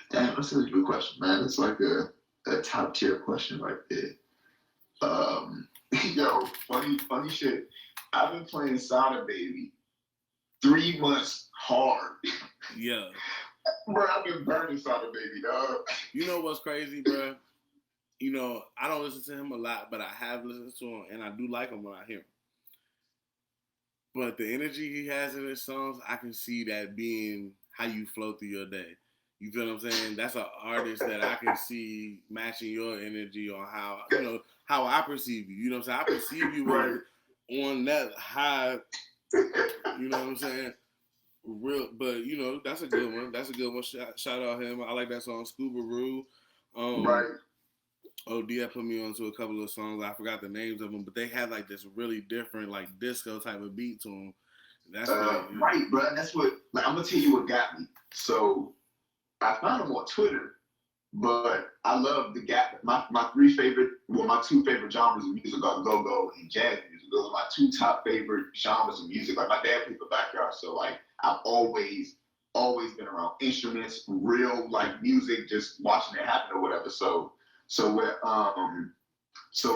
Damn, that's a good question, man. It's like a top tier question right there. Yo, funny shit. I've been playing Sada Baby 3 months hard. Yeah. Bro, I've been burning Sada Baby, dog. You know what's crazy, bro? I don't listen to him a lot, but I have listened to him, and I do like him when I hear him. But the energy he has in his songs, I can see that being how you flow through your day. You feel what I'm saying? That's an artist that I can see matching your energy on how I perceive you. You know what I'm saying? I perceive you right. on that high. You know what I'm saying? Real, but that's a good one. That's a good one. Shout out him. I like that song, Scuba Roo. Right. OD put me onto a couple of songs. I forgot the names of them, but they had like this really different, like disco type of beat to them. That's right, bro. That's what. Like, I'm gonna tell you what got me. So I found him on Twitter, but I love the gap. My 2 favorite genres of music are go-go and jazz music. Those are my 2 top favorite genres of music. Like my dad plays the backyard, so like I've always been around instruments, real like music, just watching it happen or whatever. So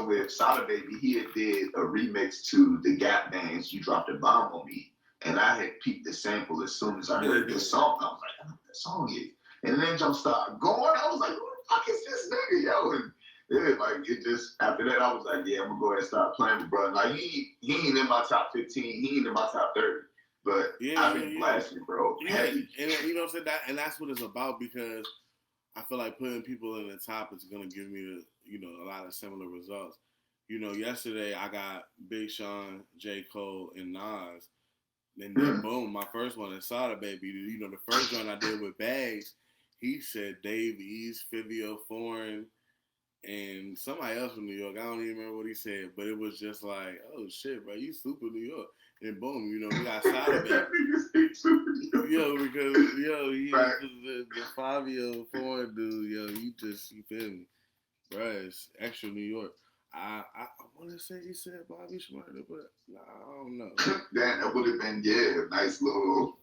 with Sada Baby, he had did a remix to the Gap Band's "You Dropped a Bomb on Me," and I had peeped the sample as soon as I heard this song. I was like, I know what that song is. And then jump started going. I was like, who the fuck is this nigga, yo? And yeah, like it just after that, I was like, yeah, I'm gonna go ahead and start playing with bro. Like he ain't in my top 15, he ain't in my top 30. But I've been blasting, bro. Yeah. Heavy. And you know what I'm saying? And that's what it's about, because I feel like putting people in the top is gonna give me a lot of similar results. Yesterday I got Big Sean, J. Cole, and Nas. And then boom, my first one is Sada Baby. The first one I did with Bags, he said Dave East, Fivio Foreign, and somebody else from New York. I don't even remember what he said, but it was just like, oh shit, bro, you super New York. And boom, we got Sada Baby. Because the Fivio Foreign dude, you feel me, bro? It's extra New York. I want to say he said Bobby Schmurder, but I don't know. That would have been nice little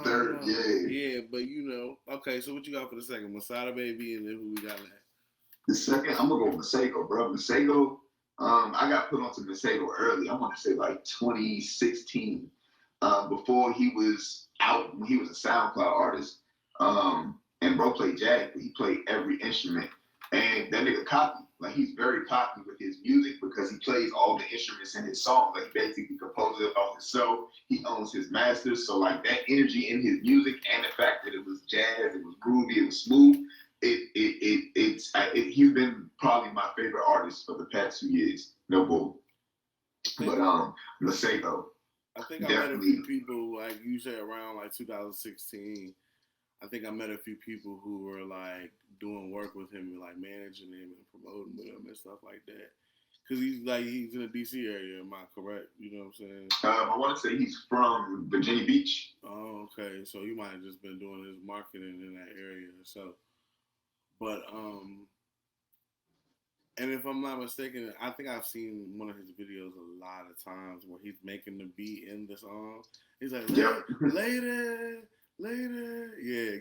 third, Yeah, but okay. So what you got for the second? Masada Baby, and then who we got next? The second, I'm gonna go with Masego, bro. Masego, I got put onto Masego early. I want to say like 2016, before he was out. When he was a SoundCloud artist, and bro played jazz, but he played every instrument, and that nigga cocky. Like he's very cocky with his music because he plays all the instruments in his song. Like he basically composes it all himself. He owns his masters. So like that energy in his music and the fact that it was jazz, it was groovy, it was smooth. He's been probably my favorite artist for the past 2 years. No bull. But Masego. I think I met a few people, like you said, around like 2016. I think I met a few people who were like doing work with him and like managing him and promoting with him and stuff like that. Because he's in the D.C. area. Am I correct? You know what I'm saying? I want to say he's from Virginia Beach. Oh, okay. So he might have just been doing his marketing in that area. So, but and if I'm not mistaken, I think I've seen one of his videos a lot of times where he's making the beat in the song. He's like, later. Yeah.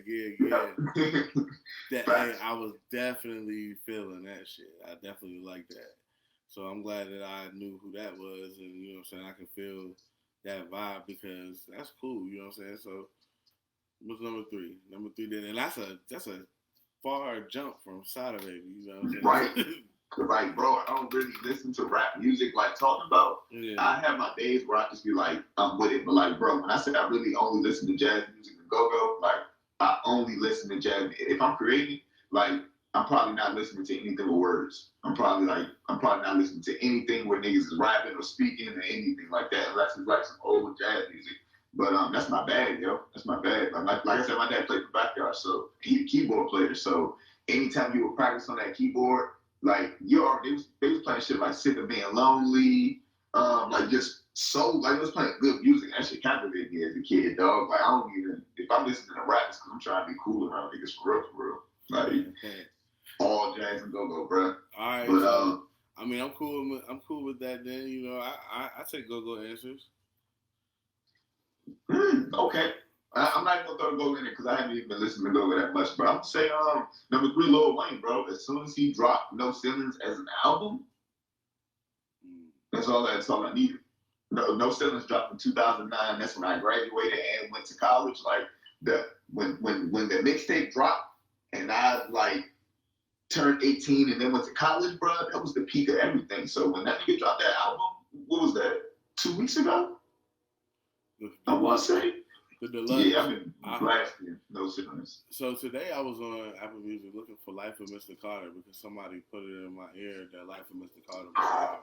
Hey, I was definitely feeling that shit. I definitely like that. So I'm glad that I knew who that was, and you know what I'm saying, I can feel that vibe because that's cool, you know what I'm saying? So what's number three? Number three then, and that's a far jump from Sada Baby, you know what I'm saying? Right. Like, bro, I don't really listen to rap music like talking about. Yeah. I have my days where I just be like, I'm with it. But like, bro, when I say I really only listen to jazz music and go-go, like, I only listen to jazz. If I'm creating, like, I'm probably not listening to anything with words. I'm probably not listening to anything where niggas is rapping or speaking or anything like that, unless it's like some old jazz music. But that's my bag, yo. That's my bag. Like I said, my dad played the backyard, so he's a keyboard player. So anytime you would practice on that keyboard, like they was playing shit like Sick of Being Lonely, like just it was playing good music. That shit captivated me as a kid, dog. Like I don't even, if I'm listening to rap, it's because I'm trying to be cool around niggas for real. Like all jazz and go-go, bro. All right, but so, I mean, I'm cool with that. Then you know, I take go-go answers. Okay. I'm not even gonna throw the go in it because I haven't even been listening to go that much. But I'm gonna say number 3, Lil Wayne, bro. As soon as he dropped No Ceilings as an album, that's all I needed. No Ceilings dropped in 2009. That's when I graduated and went to college. Like when the mixtape dropped and I like turned 18 and then went to college, bro. That was the peak of everything. So when that nigga dropped that album, what was that? 2 weeks ago? I want to say. The deluxe. Yeah, I've been blasting No Ceilings. So today I was on Apple Music looking for Life of Mr. Carter because somebody put it in my ear that Life of Mr. Carter was hard.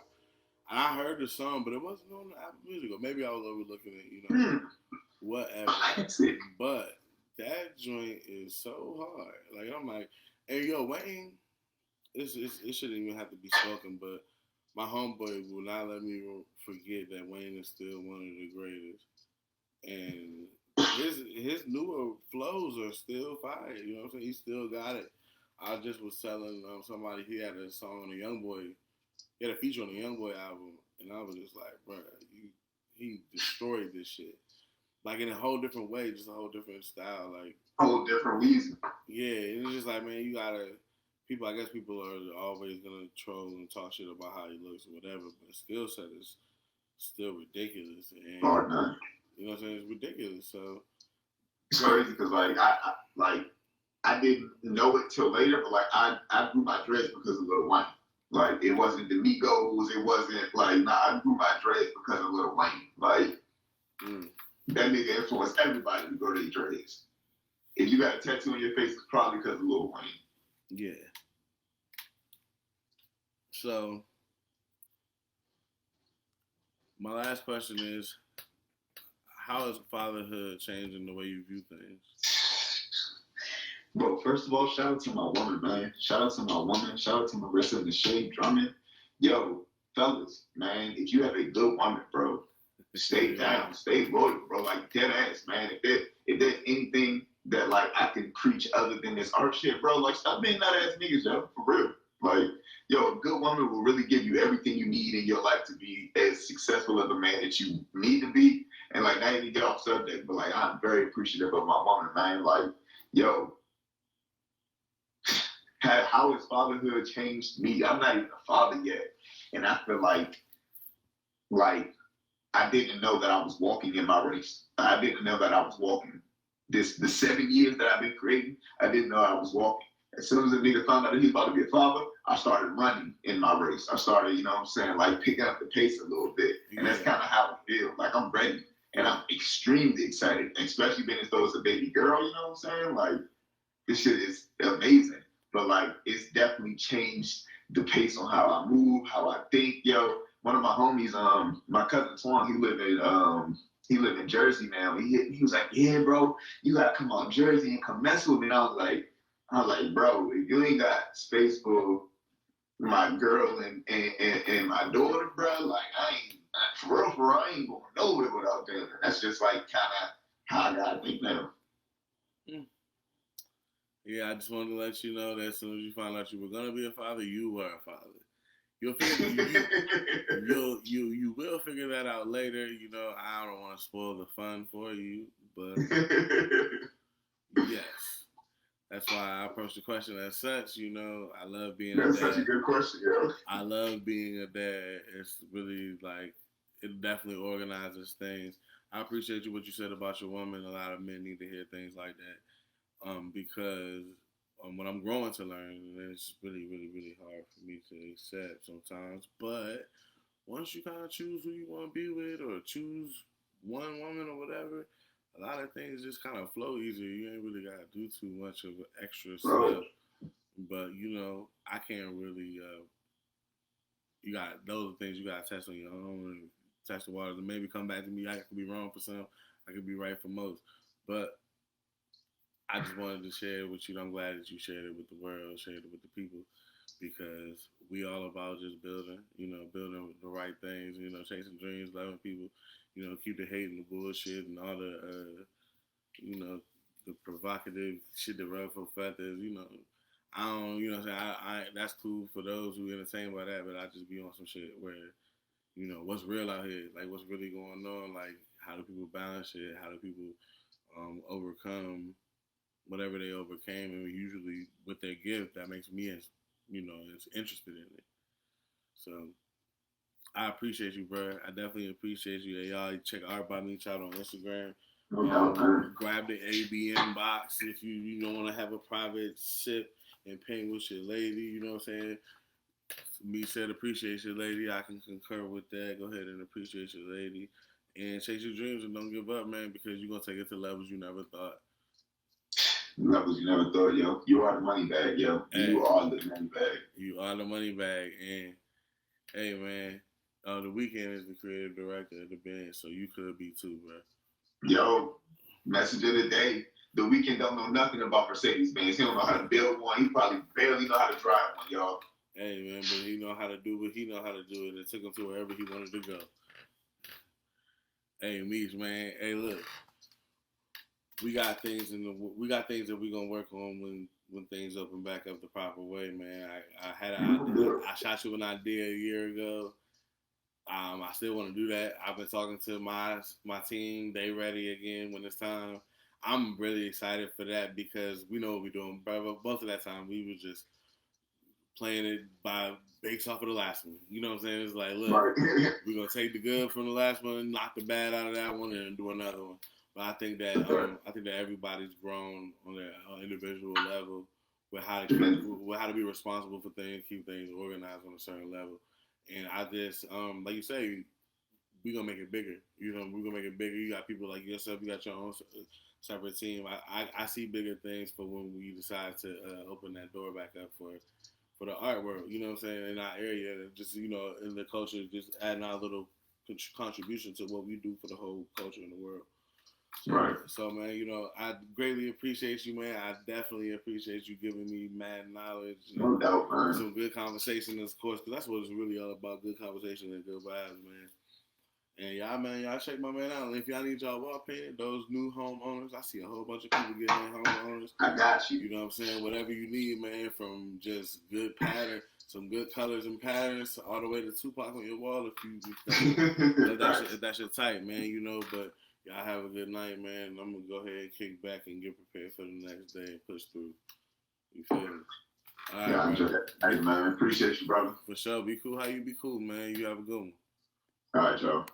And I heard the song, but it wasn't on Apple Music. Or maybe I was overlooking it, you know, whatever. But that joint is so hard. Like, I'm like, hey, yo, Wayne, it shouldn't even have to be spoken, but my homeboy will not let me forget that Wayne is still one of the greatest. And his newer flows are still fire. You know what I'm saying? He still got it. I just was telling somebody he had a song on the YoungBoy. He had a feature on the YoungBoy album, and I was just like, bro, he destroyed this shit. Like in a whole different way, just a whole different style. Like whole different reason. Yeah, it's just like, man, you gotta. I guess people are always gonna troll and talk shit about how he looks or whatever, but his skill set is still ridiculous. And, you know what I'm saying? It's ridiculous. So it's crazy because I didn't know it till later, but like I grew my dreads because of Lil Wayne. Like it wasn't the Migos, it wasn't like I grew my dreads because of Lil Wayne. Like that nigga influenced everybody to grow their dreads. If you got a tattoo on your face, it's probably because of Lil Wayne. Yeah. So my last question is, how is fatherhood changing the way you view things? Bro, first of all, shout out to my woman, man. Shout out to my woman. Shout out to Marissa and the Shade Drummond. Yo, fellas, man, if you have a good woman, bro, stay down, stay loyal, bro. Like dead ass, man. If there's anything that like I can preach other than this art shit, bro, like stop being that ass niggas, yo, for real. Like, yo, a good woman will really give you everything you need in your life to be as successful of a man that you need to be. And like, not even get off subject, but like, I'm very appreciative of my woman, man. Like, yo, how has fatherhood changed me? I'm not even a father yet, and I feel like I didn't know that I was walking in my race. I didn't know that I was walking. The 7 years that I've been creating, I didn't know I was walking. As soon as a nigga found out that he was about to be a father, I started running in my race. I started, you know what I'm saying, like picking up the pace a little bit. And that's kind of how I feel. Like I'm ready. And I'm extremely excited, especially being as though it's a baby girl, you know what I'm saying? Like this shit is amazing. But like it's definitely changed the pace on how I move, how I think. Yo, one of my homies, my cousin Twan, he lived in Jersey now. He was like, yeah, bro, you gotta come out Jersey and come mess with me. And I was like, bro, if you ain't got space for my girl and my daughter, bro. Like for real, I ain't going nowhere without them. That's just like kind of how I gotta think now. Yeah, I just wanted to let you know that as soon as you found out you were gonna be a father, you were a father. You'll figure you will figure that out later. You know, I don't want to spoil the fun for you, but yes, that's why I approached the question as such. You know, I love being That's a dad. Such a good question, yo. I love being a dad. It's really like it definitely organizes things. I appreciate you what you said about your woman. A lot of men need to hear things like that, because when I'm growing to learn, it's really, really, really hard for me to accept sometimes. But once you kind of choose who you want to be with, or choose one woman or whatever, a lot of things just kind of flow easier. You ain't really got to do too much of extra stuff. But you know, I can't really. You got those are things you got to test on your own and test the waters, and maybe come back to me. I could be wrong for some, I could be right for most, but I just wanted to share it with you. I'm glad that you shared it with the world, shared it with the people, because we all about just building, you know, building the right things, you know, chasing dreams, loving people, you know, keep the hate and the bullshit and all the, you know, the provocative shit that ruffle feathers, you know. I don't, you know what I'm saying? I that's cool for those who entertained by that, but I just be on some shit where, you know, what's real out here, like what's really going on, like how do people balance it, how do people overcome whatever they overcame, and usually with their gift, that makes me, as you know, as interested in it. So I appreciate you, bro. I definitely appreciate you. Hey, y'all check Art by Meech out on Instagram. Grab the ABM box if you don't want to have a private sip and paint with your lady. You know what I'm saying? Me said appreciate your lady. I can concur with that. Go ahead and appreciate your lady. And chase your dreams and don't give up, man, because you're going to take it to levels you never thought. Levels you never thought, yo. You are the money bag, yo. Hey, you are the money bag. You are the money bag. And, hey, man, the Weeknd is the creative director of the band, so you could be too, bro. Yo, message of the day. The Weeknd don't know nothing about Mercedes Benz. He don't know how to build one. He probably barely know how to drive one, y'all. Hey, man, but he know how to do what he know how to do, and it took him to wherever he wanted to go. Hey, Meech, man. Hey, look. We got things that we're gonna work on when things open back up the proper way, man. I shot you an idea a year ago. I still want to do that. I've been talking to my team. They ready again when it's time. I'm really excited for that because we know what we're doing. But most of that time we were just playing it based off of the last one. You know what I'm saying? It's like, look, we're gonna take the good from the last one, knock the bad out of that one, and do another one. But I think that everybody's grown on their individual level with how to be responsible for things, keep things organized on a certain level. And I just like you say, we're gonna make it bigger. You know, we're gonna make it bigger. You got people like yourself. You got your own separate team. I see bigger things for when we decide to open that door back up for the art world. You know what I'm saying? In our area, just you know, in the culture, just adding our little contribution to what we do for the whole culture in the world. Right. So, man, you know, I greatly appreciate you, man. I definitely appreciate you giving me mad knowledge. No doubt, man. Some good conversation, of course, because that's what it's really all about, good conversation and good vibes, man. And y'all check my man out. And if y'all need y'all wall painted, those new homeowners, I see a whole bunch of people getting their homeowners. I got you. You know what I'm saying? Whatever you need, man, from just good pattern, some good colors and patterns, all the way to Tupac on your wall if that's your type, man, you know, but y'all have a good night, man. I'm going to go ahead and kick back and get prepared for the next day and push through. You feel me? All right, yeah, hey, man. Appreciate you, brother. For sure. Be cool how you be cool, man. You have a good one. All right, y'all.